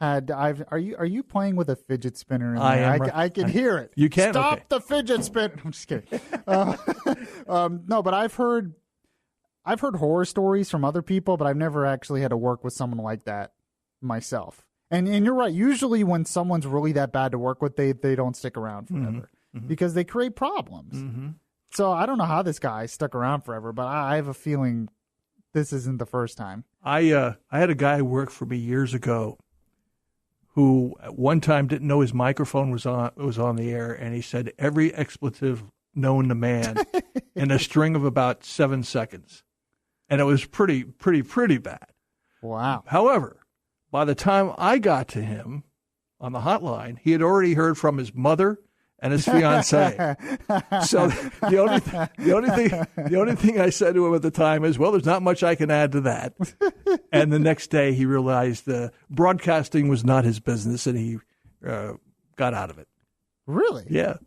had. Are you playing with a fidget spinner? I am. I can hear it. You can stop the fidget spinner. I'm just kidding. No, but I've heard horror stories from other people, but I've never actually had to work with someone like that. myself. And you're right. Usually when someone's really that bad to work with, they don't stick around forever because they create problems. So I don't know how this guy stuck around forever, but I have a feeling this isn't the first time. I had a guy who worked for me years ago who at one time didn't know his microphone was on the air, and he said every expletive known to man in a string of about 7 seconds. And it was pretty bad. Wow. However, by the time I got to him on the hotline, he had already heard from his mother and his fiance. So the only thing I said to him at the time is, well, there's not much I can add to that. And the next day he realized broadcasting was not his business, and he got out of it. Really? Yeah.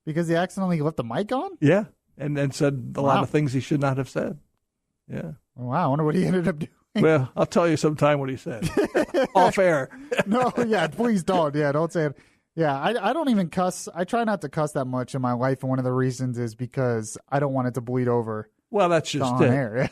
Because he accidentally left the mic on? Yeah. And said a lot of things he should not have said. Yeah. Wow. I wonder what he ended up doing. Well, I'll tell you sometime what he said. Off air. No, yeah, please don't. Yeah, don't say it. Yeah, I don't even cuss. I try not to cuss that much in my life, and one of the reasons is because I don't want it to bleed over. Well, that's just it. Air.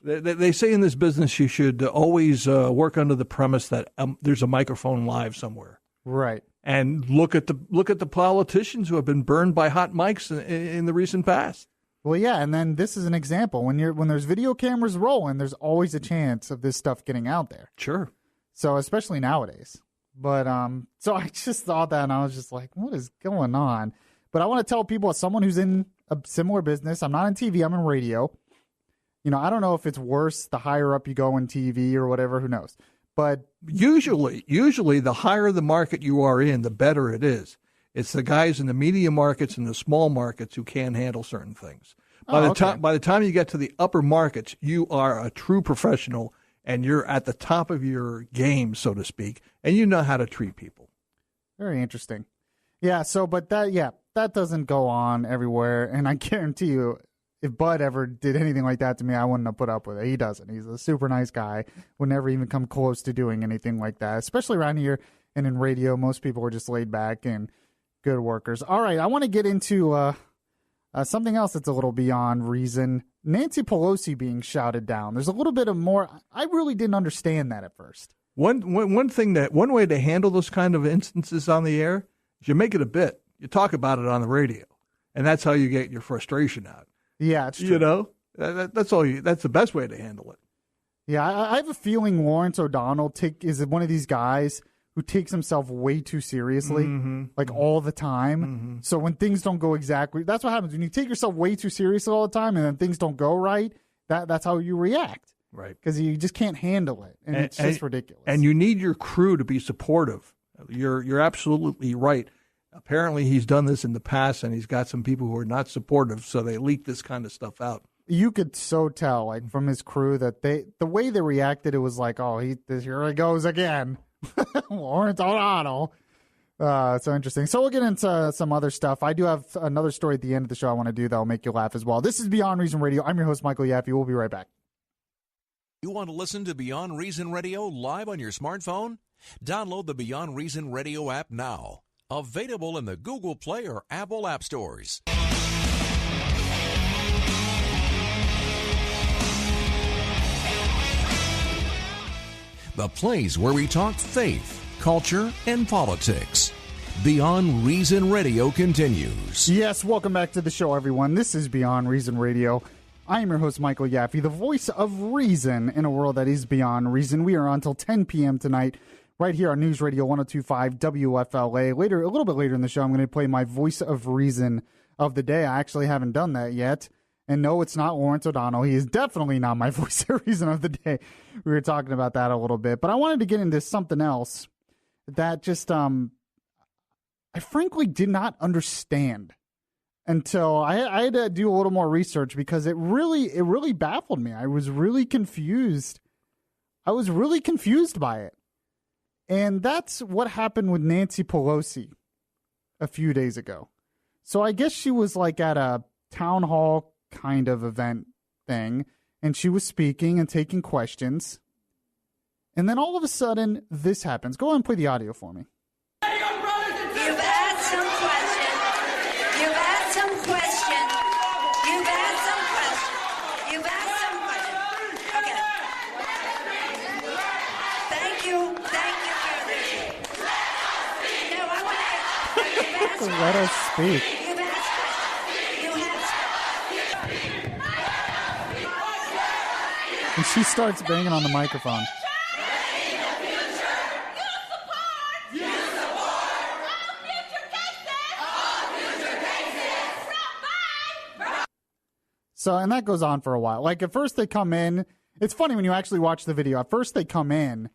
They say in this business you should always work under the premise that there's a microphone live somewhere. Right. And look at the politicians who have been burned by hot mics in the recent past. Well, yeah, and then this is an example. When there's video cameras rolling, there's always a chance of this stuff getting out there. Sure. So especially nowadays. But so I just thought that, and I was just like, what is going on? But I want to tell people, as someone who's in a similar business, I'm not in TV, I'm in radio. You know, I don't know if it's worse the higher up you go in TV or whatever, who knows. But usually the higher the market you are in, the better it is. It's the guys in the media markets and the small markets who can't handle certain things. By the time you get to the upper markets, you are a true professional, and you're at the top of your game, so to speak, and you know how to treat people. Very interesting. Yeah. So, but that doesn't go on everywhere, and I guarantee you, if Bud ever did anything like that to me, I wouldn't have put up with it. He doesn't. He's a super nice guy. Would never even come close to doing anything like that, especially around here and in radio. Most people are just laid back and good workers. All right, I want to get into something else that's a little beyond reason. Nancy Pelosi being shouted down. There's a little bit of more. I really didn't understand that at first. One way to handle those kind of instances on the air is you make it a bit. You talk about it on the radio, and that's how you get your frustration out. Yeah, it's true. You know, that's all. That's the best way to handle it. Yeah, I have a feeling Laurence O'Donnell is one of these guys who takes himself way too seriously, all the time. So when things don't go exactly, that's what happens. When you take yourself way too seriously all the time and then things don't go right, that's how you react. Right. Because you just can't handle it. And it's just ridiculous. And you need your crew to be supportive. You're absolutely right. Apparently he's done this in the past, and he's got some people who are not supportive, so they leak this kind of stuff out. You could so tell, from his crew, that the way they reacted, it was like, oh, here he goes again. Laurence O'Donnell. So interesting. So we'll get into some other stuff. I do have another story at the end of the show I want to do that'll make you laugh as well. This is Beyond Reason Radio. I'm your host, Michael Yaffee. We'll be right back. You want to listen to Beyond Reason Radio live on your smartphone? Download the Beyond Reason Radio app now. Available in the Google Play or Apple App Stores. The place where we talk faith, culture, and politics. Beyond Reason Radio continues. Yes, welcome back to the show, everyone. This is Beyond Reason Radio. I am your host, Michael Yaffee, the voice of reason in a world that is beyond reason. We are on until 10 p.m. tonight, right here on News Radio 102.5 WFLA. Later, a little bit later in the show, I'm going to play my voice of reason of the day. I actually haven't done that yet. And no, it's not Laurence O'Donnell. He is definitely not my voice of reason of the day. We were talking about that a little bit. But I wanted to get into something else that just, I frankly did not understand until I had to do a little more research, because it really baffled me. I was really confused. I was really confused by it. And that's what happened with Nancy Pelosi a few days ago. So I guess she was like at a town hall kind of event thing, and she was speaking and taking questions. And then all of a sudden, this happens. Go ahead and play the audio for me. You've asked some questions. You've asked some questions. You've asked some questions. You've asked some questions. Okay. Thank you. let us speak. And she starts banging on the microphone. So, and that goes on for a while. Like, at first they come in. It's funny when you actually watch the video. At first they come in,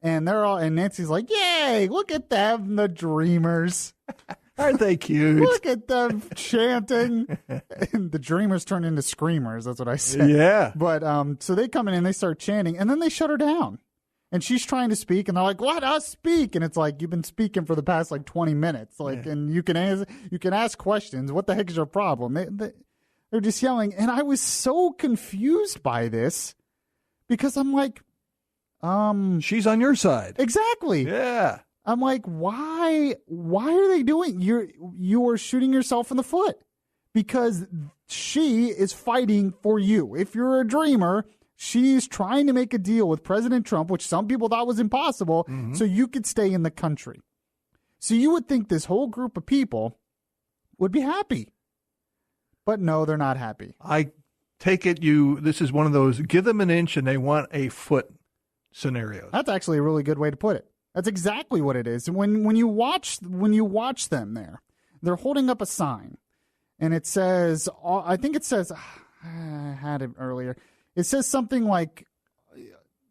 and they're all, and Nancy's like, yay, look at them, the dreamers. Aren't they cute? Look at them chanting. And the dreamers turn into screamers. That's what I said. Yeah. But, so they come in and they start chanting, and then they shut her down. And she's trying to speak, and they're like, let us speak. And it's like, you've been speaking for the past, 20 minutes. And you can ask questions. What the heck is your problem? They're just yelling. And I was so confused by this because I'm like, she's on your side. Exactly. Yeah. I'm like, why are they doing? You are shooting yourself in the foot because she is fighting for you. If you're a dreamer, she's trying to make a deal with President Trump, which some people thought was impossible, so you could stay in the country. So you would think this whole group of people would be happy. But no, they're not happy. I take it this is one of those give them an inch and they want a foot scenarios. That's actually a really good way to put it. That's exactly what it is. When you watch them there, they're holding up a sign, and it says, I think it says, I had it earlier. It says something like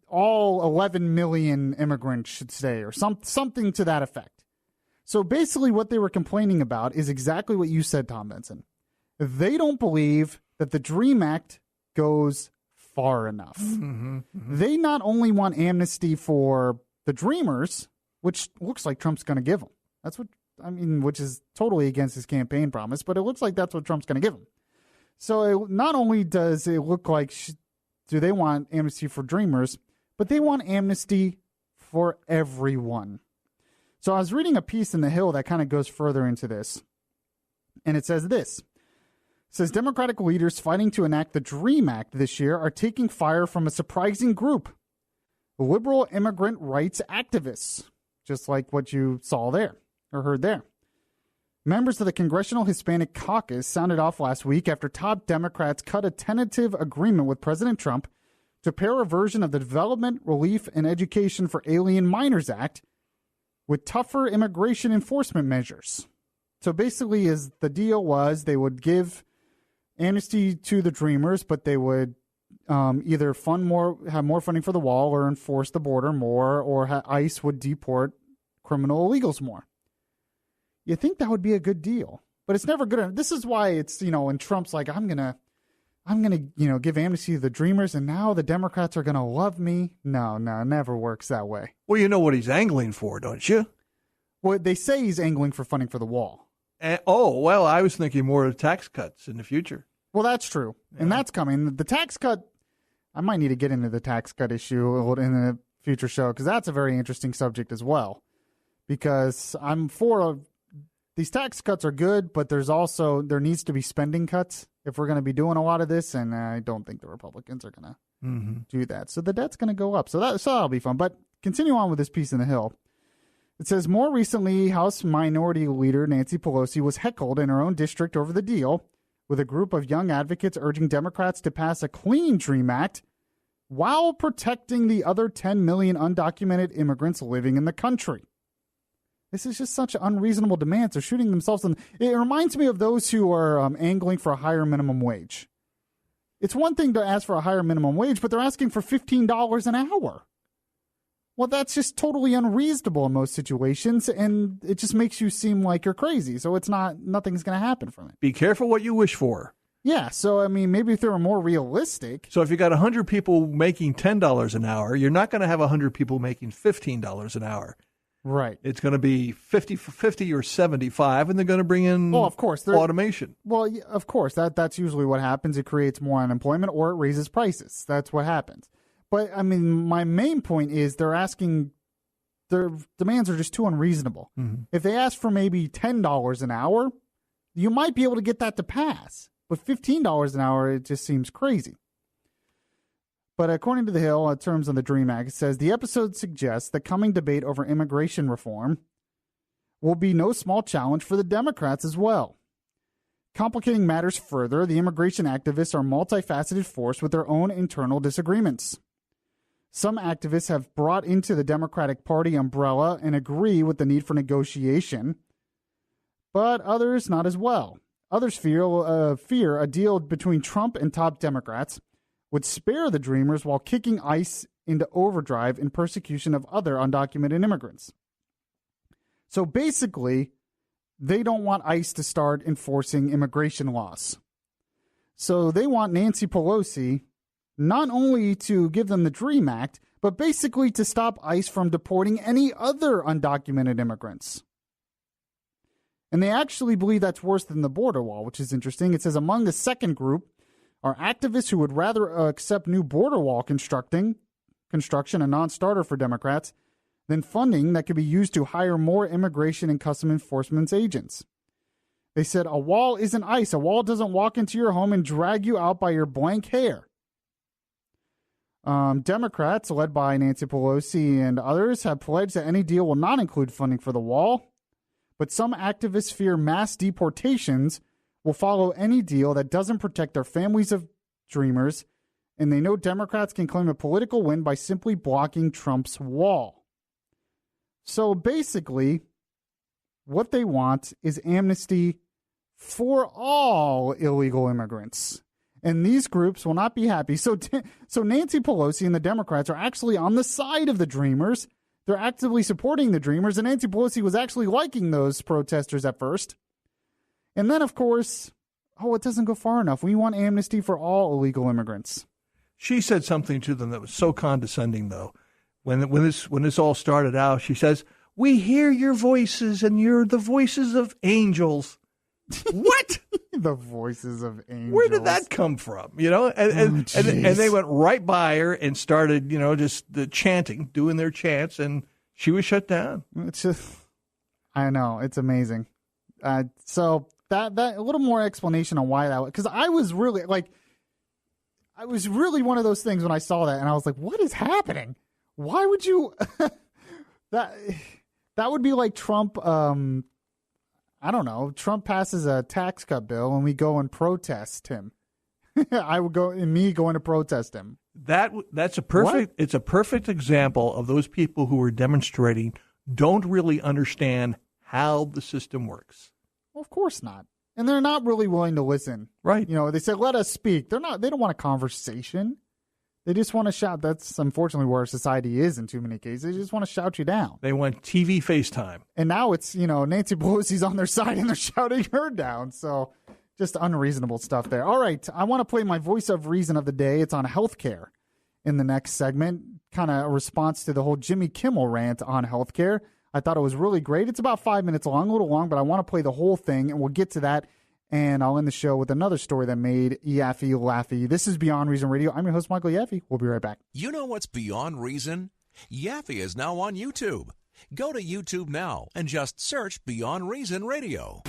all 11 million immigrants should stay, or something to that effect. So basically, what they were complaining about is exactly what you said, Tom Benson. They don't believe that the DREAM Act goes far enough. They not only want amnesty for the Dreamers, which looks like Trump's going to give them. That's what which is totally against his campaign promise, but it looks like that's what Trump's going to give them. So not only does it look like do they want amnesty for Dreamers, but they want amnesty for everyone. So I was reading a piece in The Hill that kind of goes further into this, and it says this. It says Democratic leaders fighting to enact the DREAM Act this year are taking fire from a surprising group. Liberal immigrant rights activists, just like what you saw there or heard there. Members of the Congressional Hispanic Caucus sounded off last week after top Democrats cut a tentative agreement with President Trump to pair a version of the Development, Relief, and Education for Alien Minors Act with tougher immigration enforcement measures. So basically, the deal was they would give amnesty to the Dreamers, but they would either have more funding for the wall, or enforce the border more, or ICE would deport criminal illegals more. You think that would be a good deal, but it's never good. This is why it's, when Trump's like, I'm gonna, give amnesty to the Dreamers, and now the Democrats are gonna love me. No, it never works that way. Well, you know what he's angling for, don't you? Well, they say he's angling for funding for the wall. I was thinking more of tax cuts in the future. Well, that's true, and that's coming. The tax cut. I might need to get into the tax cut issue in a future show, because that's a very interesting subject as well. Because I'm for these tax cuts are good, but there needs to be spending cuts if we're going to be doing a lot of this, and I don't think the Republicans are going to do that. So the debt's going to go up. So that'll be fun. But continue on with this piece in The Hill. It says, more recently, House Minority Leader Nancy Pelosi was heckled in her own district over the deal, with a group of young advocates urging Democrats to pass a clean DREAM Act while protecting the other 10 million undocumented immigrants living in the country. This is just such unreasonable demands. They're shooting themselves in. It reminds me of those who are angling for a higher minimum wage. It's one thing to ask for a higher minimum wage, but they're asking for $15 an hour. Well, that's just totally unreasonable in most situations, and it just makes you seem like you're crazy. So nothing's going to happen from it. Be careful what you wish for. Yeah, so, maybe if they were more realistic. So if you got 100 people making $10 an hour, you're not going to have 100 people making $15 an hour. Right. It's going to be 50 or 75, and they're going to bring in of course, automation. Well, yeah, of course, that's usually what happens. It creates more unemployment, or it raises prices. That's what happens. But, my main point is their demands are just too unreasonable. Mm-hmm. If they ask for maybe $10 an hour, you might be able to get that to pass. But $15 an hour, it just seems crazy. But according to The Hill, in terms of the DREAM Act, it says, the episode suggests the coming debate over immigration reform will be no small challenge for the Democrats as well. Complicating matters further, the immigration activists are a multifaceted force with their own internal disagreements. Some activists have brought into the Democratic Party umbrella and agree with the need for negotiation, but others not as well. Others fear a deal between Trump and top Democrats would spare the Dreamers while kicking ICE into overdrive in persecution of other undocumented immigrants. So basically, they don't want ICE to start enforcing immigration laws. So they want Nancy Pelosi not only to give them the DREAM Act, but basically to stop ICE from deporting any other undocumented immigrants. And they actually believe that's worse than the border wall, which is interesting. It says among the second group are activists who would rather accept new border wall construction, a non-starter for Democrats, than funding that could be used to hire more immigration and custom enforcement agents. They said, a wall isn't ICE. A wall doesn't walk into your home and drag you out by your blank hair. Democrats, led by Nancy Pelosi and others, have pledged that any deal will not include funding for the wall. But some activists fear mass deportations will follow any deal that doesn't protect their families of dreamers, and they know Democrats can claim a political win by simply blocking Trump's wall. So basically, what they want is amnesty for all illegal immigrants. And these groups will not be happy. So Nancy Pelosi and the Democrats are actually on the side of the Dreamers. They're actively supporting the Dreamers. And Nancy Pelosi was actually liking those protesters at first. And then, of course, it doesn't go far enough. We want amnesty for all illegal immigrants. She said something to them that was so condescending, though. When this all started out, she says, "We hear your voices, and you're the voices of angels." What? The voices of angels. Where did that come from? And they went right by her and started, just chanting, doing their chants, and she was shut down. It's just, I know, it's amazing. So that a little more explanation on why that was, because I was really one of those things when I saw that, and I was like, what is happening? Why would you that would be like Trump, I don't know, Trump passes a tax cut bill and we go and protest him. I would go going to protest him. It's a perfect example of those people who are demonstrating don't really understand how the system works. Well, of course not. And they're not really willing to listen. Right. They said, let us speak. They don't want a conversation. They just want to shout. That's unfortunately where our society is in too many cases. They just want to shout you down. They want TV FaceTime. And now it's, Nancy Pelosi's on their side and they're shouting her down. So just unreasonable stuff there. All right. I want to play my voice of reason of the day. It's on healthcare in the next segment. Kind of a response to the whole Jimmy Kimmel rant on healthcare. I thought it was really great. It's about 5 minutes long, a little long, but I want to play the whole thing and we'll get to that. And I'll end the show with another story that made Yaffee laughy. This is Beyond Reason Radio. I'm your host, Michael Yaffee. We'll be right back. You know what's beyond reason? Yaffee is now on YouTube. Go to YouTube now and just search Beyond Reason Radio.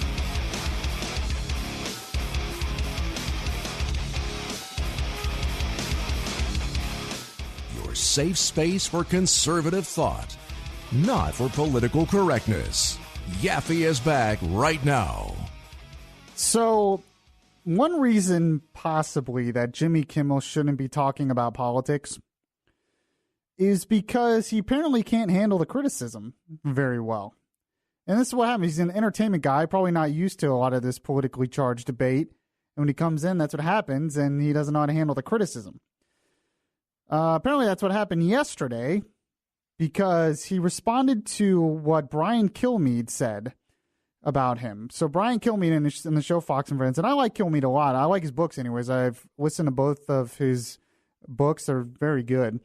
Your safe space for conservative thought, not for political correctness. Yaffee is back right now. So, one reason possibly that Jimmy Kimmel shouldn't be talking about politics is because he apparently can't handle the criticism very well. And this is what happens. He's an entertainment guy, probably not used to a lot of this politically charged debate. And when he comes in, that's what happens, and he doesn't know how to handle the criticism. Apparently, that's what happened yesterday because he responded to what Brian Kilmeade said about him. So Brian Kilmeade in the show Fox and Friends, and I like Kilmeade a lot. I like his books anyways. I've listened to both of his books. They're very good.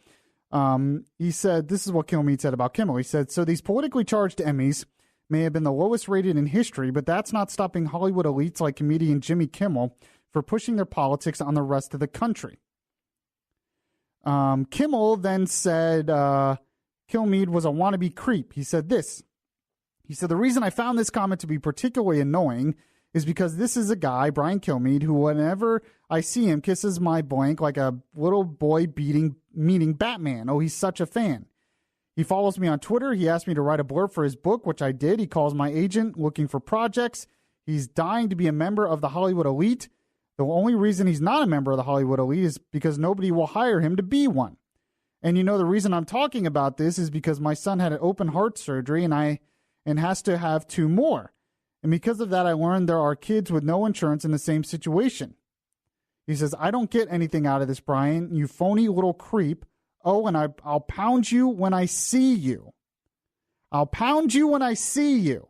He said, this is what Kilmeade said about Kimmel. He said, so these politically charged Emmys may have been the lowest rated in history, but that's not stopping Hollywood elites like comedian Jimmy Kimmel for pushing their politics on the rest of the country. Kimmel then said Kilmeade was a wannabe creep. He said this. He said, the reason I found this comment to be particularly annoying is because this is a guy, Brian Kilmeade, who whenever I see him kisses my blank like a little boy meeting Batman. Oh, he's such a fan. He follows me on Twitter. He asked me to write a blurb for his book, which I did. He calls my agent looking for projects. He's dying to be a member of the Hollywood elite. The only reason he's not a member of the Hollywood elite is because nobody will hire him to be one. And the reason I'm talking about this is because my son had an open heart surgery and has to have 2 more. And because of that, I learned there are kids with no insurance in the same situation. He says, I don't get anything out of this, Brian. You phony little creep. Oh, and I'll pound you when I see you. I'll pound you when I see you.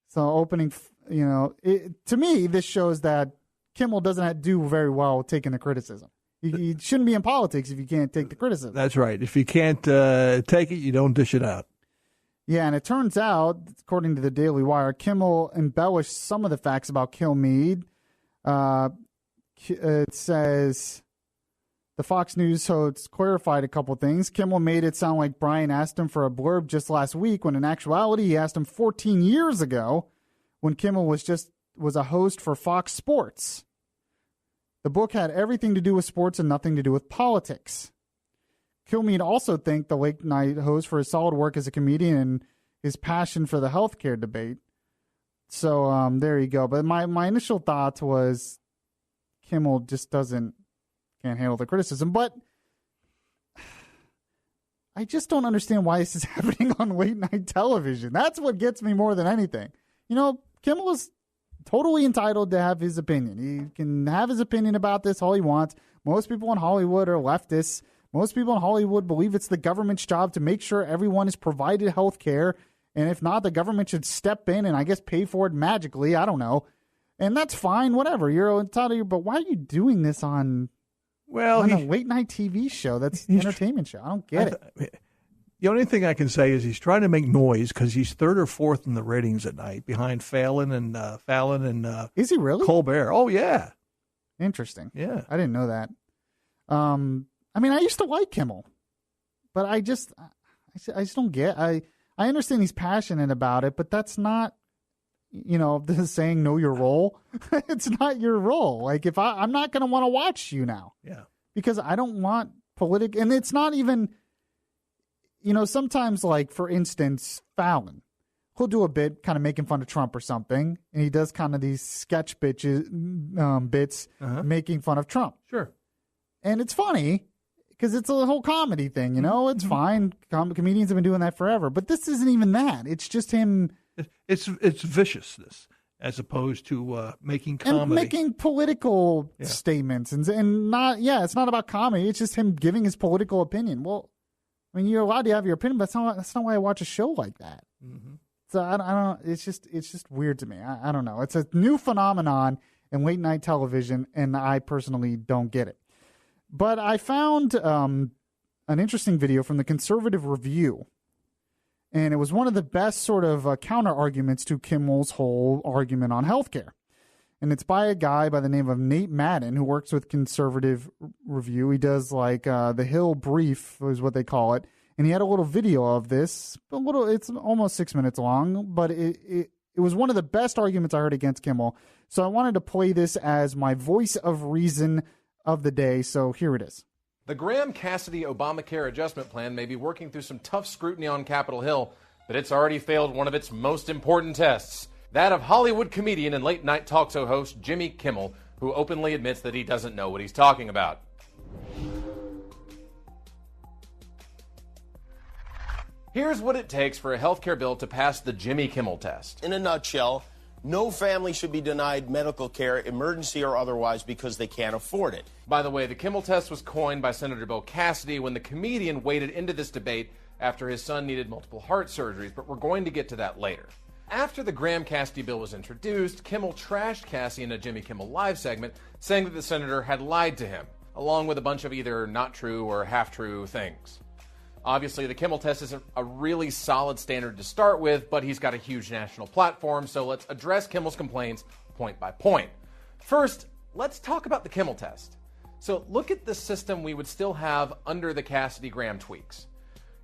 So opening, to me, this shows that Kimmel doesn't do very well taking the criticism. You shouldn't be in politics if you can't take the criticism. That's right. If you can't take it, you don't dish it out. Yeah, and it turns out, according to the Daily Wire, Kimmel embellished some of the facts about Kilmeade. It says the Fox News host clarified a couple things. Kimmel made it sound like Brian asked him for a blurb just last week, when in actuality he asked him 14 years ago when Kimmel was a host for Fox Sports. The book had everything to do with sports and nothing to do with politics. Kilmeade also thanked the late night host for his solid work as a comedian and his passion for the healthcare debate. So there you go. But my initial thought was Kimmel just can't handle the criticism. But I just don't understand why this is happening on late night television. That's what gets me more than anything. Kimmel is totally entitled to have his opinion. He can have his opinion about this all he wants. Most people in Hollywood are leftists. Most people in Hollywood believe it's the government's job to make sure everyone is provided health care. And if not, the government should step in and I guess pay for it magically. I don't know. And that's fine, whatever. You're entitled. But why are you doing this on a late night TV show that's an entertainment show? I don't get it. The only thing I can say is he's trying to make noise because he's 3rd or 4th in the ratings at night behind Fallon and is he really? Colbert. Oh, yeah. Interesting. Yeah. I didn't know that. I used to like Kimmel, but I just don't get. I understand he's passionate about it, but that's not, this is saying know your role. It's not your role. Like if I'm not going to want to watch you now. Yeah. Because I don't want political, and it's not even, sometimes like for instance, Fallon, he'll do a bit kind of making fun of Trump or something, and he does kind of these sketch bits making fun of Trump. Sure. And it's funny because it's a whole comedy thing, It's fine. Comedians have been doing that forever. But this isn't even that. It's just him. It's viciousness as opposed to making comedy. And making political statements. And not, it's not about comedy. It's just him giving his political opinion. Well, you're allowed to have your opinion, but that's not why I watch a show like that. Mm-hmm. So I don't. It's just weird to me. I don't know. It's a new phenomenon in late night television, and I personally don't get it. But I found an interesting video from the Conservative Review, and it was one of the best sort of counter-arguments to Kimmel's whole argument on healthcare. And it's by a guy by the name of Nate Madden, who works with Conservative Review. He does like the Hill Brief is what they call it. And he had a little video of this. It's almost 6 minutes long, but it was one of the best arguments I heard against Kimmel. So I wanted to play this as my voice of reason of the day. So here it is. The Graham-Cassidy Obamacare adjustment plan may be working through some tough scrutiny on Capitol Hill, but it's already failed one of its most important tests, that of Hollywood comedian and late-night talk show host Jimmy Kimmel, who openly admits that he doesn't know what he's talking about. Here's what it takes for a healthcare bill to pass the Jimmy Kimmel test. In a nutshell, no family should be denied medical care, emergency or otherwise, because they can't afford it. By the way, the Kimmel test was coined by Senator Bill Cassidy when the comedian waded into this debate after his son needed multiple heart surgeries, but we're going to get to that later. After the Graham-Cassidy bill was introduced, Kimmel trashed Cassie in a Jimmy Kimmel Live segment, saying that the senator had lied to him, along with a bunch of either not true or half-true things. Obviously, the Kimmel test isn't a really solid standard to start with, but he's got a huge national platform, so let's address Kimmel's complaints point by point. First, let's talk about the Kimmel test. So look at the system we would still have under the Cassidy-Graham tweaks.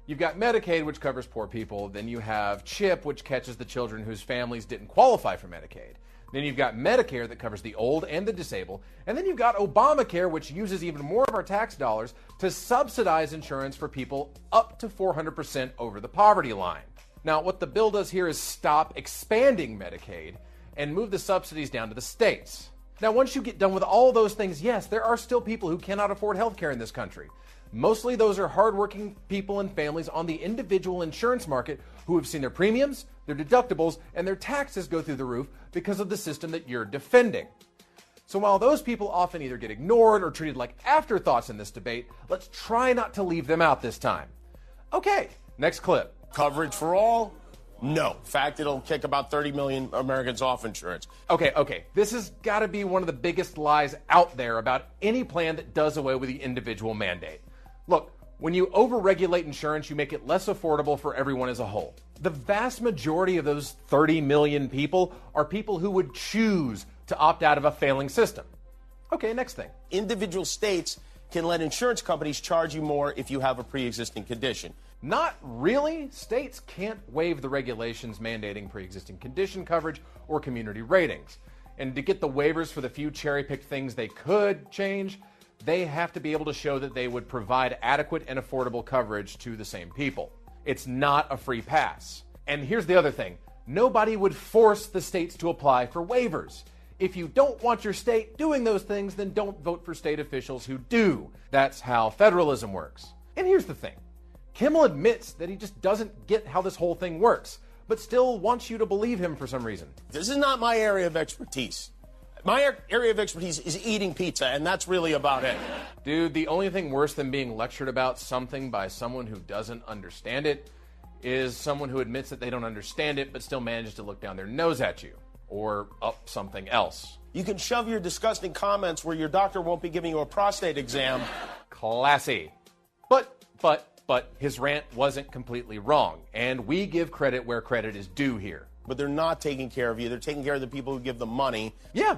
You've got Medicaid, which covers poor people. Then you have CHIP, which catches the children whose families didn't qualify for Medicaid. Then you've got Medicare that covers the old and the disabled. And then you've got Obamacare, which uses even more of our tax dollars to subsidize insurance for people up to 400% over the poverty line. Now, what the bill does here is stop expanding Medicaid and move the subsidies down to the states. Now, once you get done with all those things, yes, there are still people who cannot afford health care in this country. Mostly those are hardworking people and families on the individual insurance market who have seen their premiums, their deductibles, and their taxes go through the roof because of the system that you're defending. So while those people often either get ignored or treated like afterthoughts in this debate, let's try not to leave them out this time. Okay, next clip. Coverage for all? No. In fact, it'll kick about 30 million Americans off insurance. Okay. This has got to be one of the biggest lies out there about any plan that does away with the individual mandate. Look, when you overregulate insurance, you make it less affordable for everyone as a whole. The vast majority of those 30 million people are people who would choose to opt out of a failing system. Okay, next thing. Individual states can let insurance companies charge you more if you have a pre-existing condition. Not really. States can't waive the regulations mandating pre-existing condition coverage or community ratings. And to get the waivers for the few cherry-picked things they could change, they have to be able to show that they would provide adequate and affordable coverage to the same people. It's not a free pass. And here's the other thing. Nobody would force the states to apply for waivers. If you don't want your state doing those things, then don't vote for state officials who do. That's how federalism works. And here's the thing. Kimmel admits that he just doesn't get how this whole thing works, but still wants you to believe him for some reason. This is not my area of expertise. My area of expertise is eating pizza, and that's really about it. Dude, the only thing worse than being lectured about something by someone who doesn't understand it is someone who admits that they don't understand it but still manages to look down their nose at you or up something else. You can shove your disgusting comments where your doctor won't be giving you a prostate exam. Classy. But his rant wasn't completely wrong, and we give credit where credit is due here. But they're not taking care of you. They're taking care of the people who give them money. Yeah,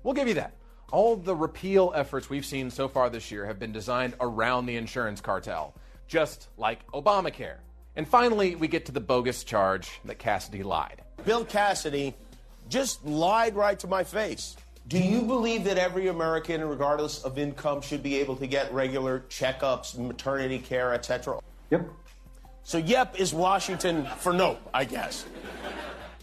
we'll give you that. All the repeal efforts we've seen so far this year have been designed around the insurance cartel, just like Obamacare. And finally, we get to the bogus charge that Cassidy lied. Bill Cassidy just lied right to my face. Do you believe that every American, regardless of income, should be able to get regular checkups, maternity care, etc.? Yep. So yep is Washington for nope, I guess.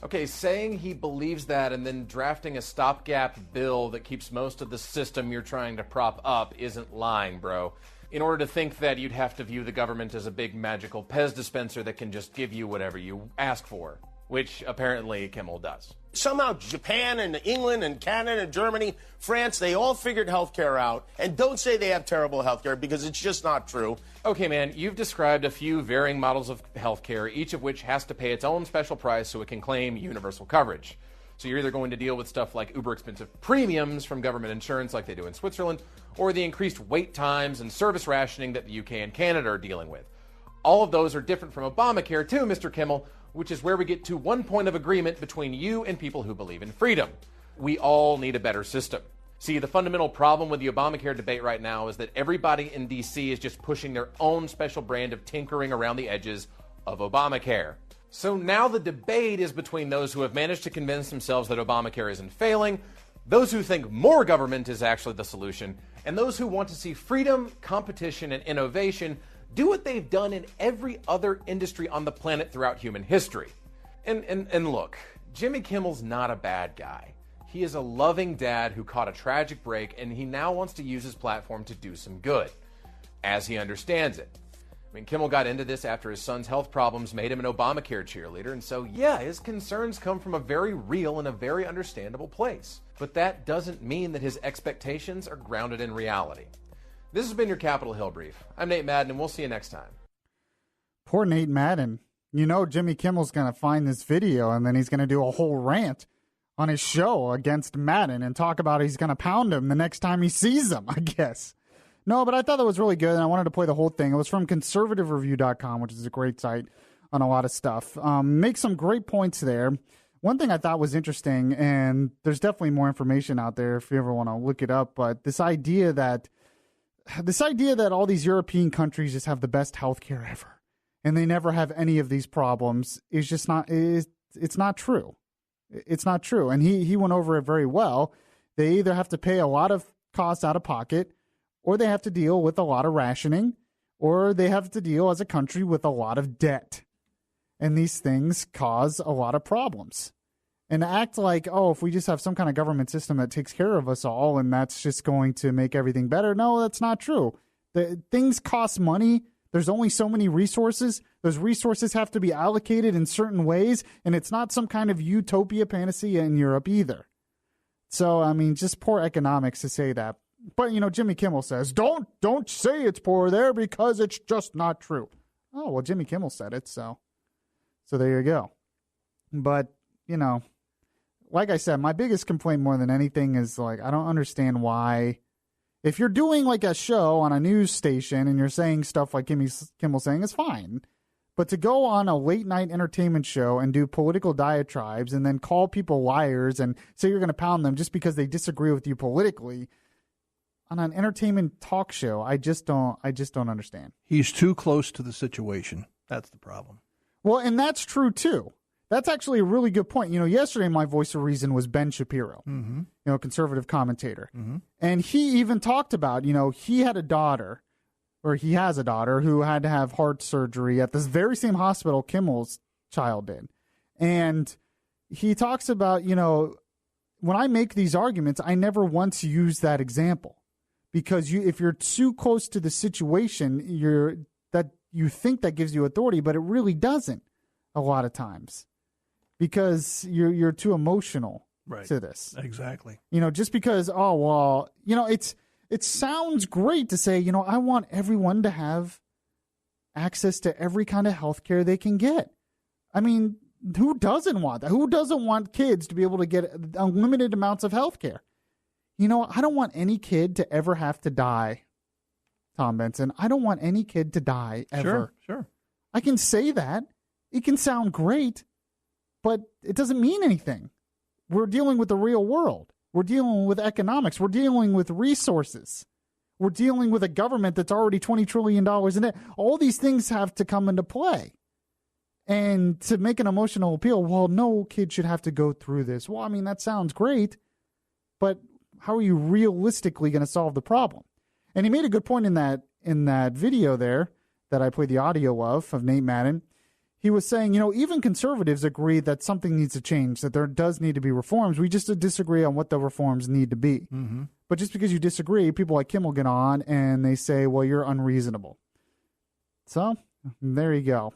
Okay, saying he believes that and then drafting a stopgap bill that keeps most of the system you're trying to prop up isn't lying, bro. In order to think that, you'd have to view the government as a big magical Pez dispenser that can just give you whatever you ask for, which apparently Kimmel does. Somehow Japan and England and Canada and Germany, France, they all figured healthcare out. And don't say they have terrible healthcare because it's just not true. Okay, man, you've described a few varying models of healthcare, each of which has to pay its own special price so it can claim universal coverage. So you're either going to deal with stuff like uber expensive premiums from government insurance like they do in Switzerland, or the increased wait times and service rationing that the UK and Canada are dealing with. All of those are different from Obamacare too, Mr. Kimmel, which is where we get to one point of agreement between you and people who believe in freedom. We all need a better system. See, the fundamental problem with the Obamacare debate right now is that everybody in D.C. is just pushing their own special brand of tinkering around the edges of Obamacare. So now the debate is between those who have managed to convince themselves that Obamacare isn't failing, those who think more government is actually the solution, and those who want to see freedom, competition, and innovation do what they've done in every other industry on the planet throughout human history. And look, Jimmy Kimmel's not a bad guy. He is a loving dad who caught a tragic break, and he now wants to use his platform to do some good, as he understands it. I mean, Kimmel got into this after his son's health problems made him an Obamacare cheerleader, and so, yeah, his concerns come from a very real and a very understandable place. But that doesn't mean that his expectations are grounded in reality. This has been your Capitol Hill Brief. I'm Nate Madden, and we'll see you next time. Poor Nate Madden. You know Jimmy Kimmel's going to find this video, and then he's going to do a whole rant on his show against Madden and talk about he's going to pound him the next time he sees him, I guess. No, but I thought that was really good, and I wanted to play the whole thing. It was from conservativereview.com, which is a great site on a lot of stuff. Make some great points there. One thing I thought was interesting, and there's definitely more information out there if you ever want to look it up, but this idea that all these European countries just have the best healthcare ever and they never have any of these problems is just not, it's not true. It's not true. And he went over it very well. They either have to pay a lot of costs out of pocket, or they have to deal with a lot of rationing, or they have to deal as a country with a lot of debt. And these things cause a lot of problems. And to act like, oh, if we just have some kind of government system that takes care of us all and that's just going to make everything better, no, that's not true. Things cost money. There's only so many resources. Those resources have to be allocated in certain ways, and it's not some kind of utopia panacea in Europe either. So, I mean, just poor economics to say that. But, Jimmy Kimmel says, don't say it's poor there because it's just not true. Oh, well, Jimmy Kimmel said it, so there you go. But, like I said, my biggest complaint more than anything is, I don't understand why. If you're doing, a show on a news station and you're saying stuff like Kimmel's saying, it's fine. But to go on a late-night entertainment show and do political diatribes and then call people liars and say you're going to pound them just because they disagree with you politically on an entertainment talk show, I just don't understand. He's too close to the situation. That's the problem. Well, and that's true, too. That's actually a really good point. Yesterday my voice of reason was Ben Shapiro, conservative commentator. Mm-hmm. And he even talked about, he had a daughter, or he has a daughter, who had to have heart surgery at this very same hospital Kimmel's child did. And he talks about, when I make these arguments, I never once use that example. Because if you're too close to the situation, you think that gives you authority, but it really doesn't a lot of times. Because you're too emotional to this. Exactly. Just because, it sounds great to say, I want everyone to have access to every kind of health care they can get. I mean, who doesn't want that? Who doesn't want kids to be able to get unlimited amounts of health care? I don't want any kid to ever have to die, Tom Benson. I don't want any kid to die ever. Sure. I can say that. It can sound great. But it doesn't mean anything. We're dealing with the real world. We're dealing with economics. We're dealing with resources. We're dealing with a government that's already $20 trillion in it. All these things have to come into play. And to make an emotional appeal, well, no kid should have to go through this. Well, I mean, that sounds great. But how are you realistically going to solve the problem? And he made a good point in that video there that I played the audio of Nate Madden. He was saying, even conservatives agree that something needs to change, that there does need to be reforms. We just disagree on what the reforms need to be. Mm-hmm. But just because you disagree, people like Kimmel get on and they say, well, you're unreasonable. So there you go.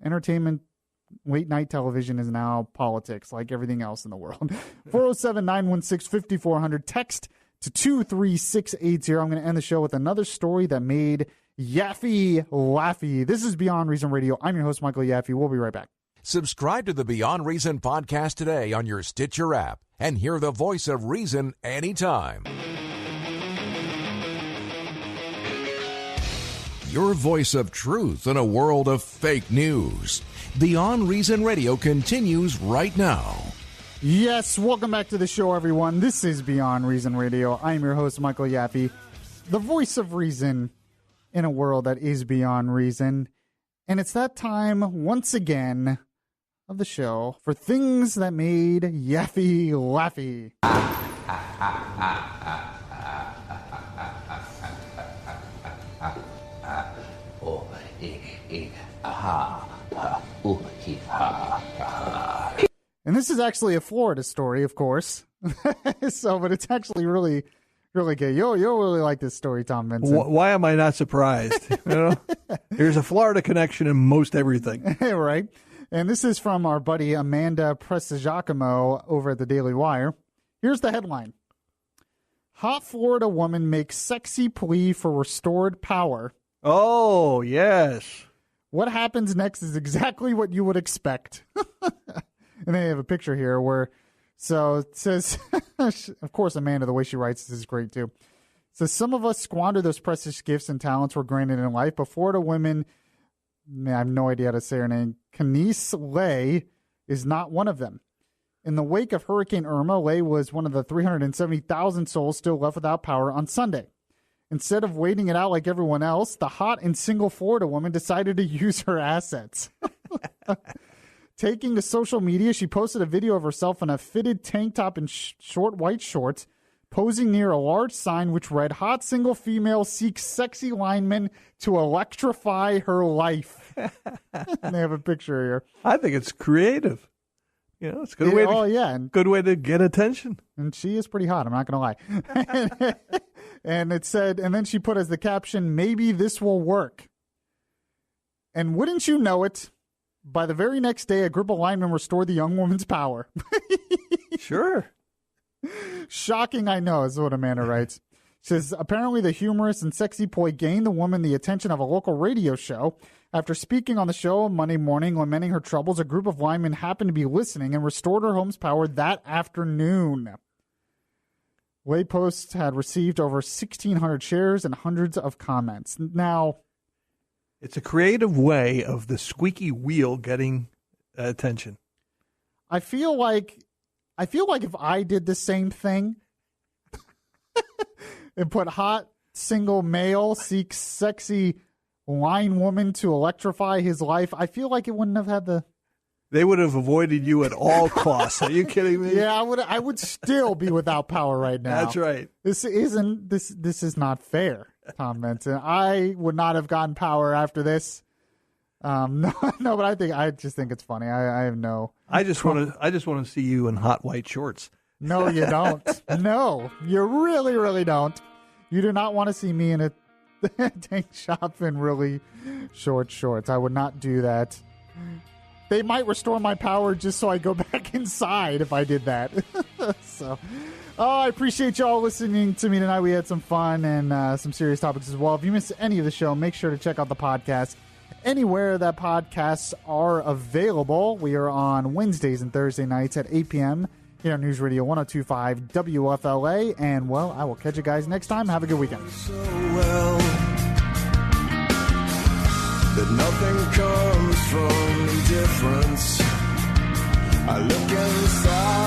Entertainment, late-night television is now politics, like everything else in the world. 407-916-5400. Text to 23680. I'm going to end the show with another story that made Yaffee Laffee. This is Beyond Reason Radio. I'm your host, Michael Yaffee. We'll be right back. Subscribe to the Beyond Reason podcast today on your Stitcher app and hear the voice of reason anytime. Your voice of truth in a world of fake news. Beyond Reason Radio continues right now. Yes, welcome back to the show, everyone. This is Beyond Reason Radio. I'm your host, Michael Yaffee, the voice of reason in a world that is beyond reason. And it's that time, once again, of the show for things that made Yaffee Laffee. And this is actually a Florida story, of course. But it's actually really good. You'll really like this story, Tom Benson. Why am I not surprised? There's a Florida connection in most everything. Right. And this is from our buddy Amanda Prestigiacomo over at the Daily Wire. Here's the headline. Hot Florida woman makes sexy plea for restored power. Oh, yes. What happens next is exactly what you would expect. And they have a picture here where, so it says, of course, Amanda, the way she writes this is great too. It says, some of us squander those precious gifts and talents we're granted in life, but Florida women, I have no idea how to say her name, Kenise Lay is not one of them. In the wake of Hurricane Irma, Lay was one of the 370,000 souls still left without power on Sunday. Instead of waiting it out like everyone else, the hot and single Florida woman decided to use her assets. Taking to social media, she posted a video of herself in a fitted tank top and short white shorts, posing near a large sign which read, "Hot single female seeks sexy lineman to electrify her life." They have a picture here. I think it's creative. You know, it's a good way. Good way to get attention. And she is pretty hot. I'm not going to lie. And it said, and then she put as the caption, "Maybe this will work." And wouldn't you know it, by the very next day, a group of linemen restored the young woman's power. Sure. Shocking, I know, is what Amanda writes. She says, apparently the humorous and sexy poi gained the woman the attention of a local radio show. After speaking on the show Monday morning, lamenting her troubles, a group of linemen happened to be listening and restored her home's power that afternoon. Way Post had received over 1,600 shares and hundreds of comments. Now, it's a creative way of the squeaky wheel getting attention. I feel like if I did the same thing and put hot single male seeks sexy line woman to electrify his life, I feel like it wouldn't have had the... They would have avoided you at all costs. Are you kidding me? Yeah, I would still be without power right now. That's right. This is not fair, Tom Benson. I would not have gotten power after this. No, but I just think it's funny. I have no. I just want to see you in hot white shorts. No, you don't. No, you really, really don't. You do not want to see me in a tank shop in really short shorts. I would not do that. They might restore my power just so I go back inside if I did that. So, I appreciate y'all listening to me tonight. We had some fun and some serious topics as well. If you missed any of the show, make sure to check out the podcast anywhere that podcasts are available. We are on Wednesdays and Thursday nights at 8 p.m. here on News Radio 102.5 WFLA. And, well, I will catch you guys next time. Have a good weekend. So well, that nothing comes from indifference. I look inside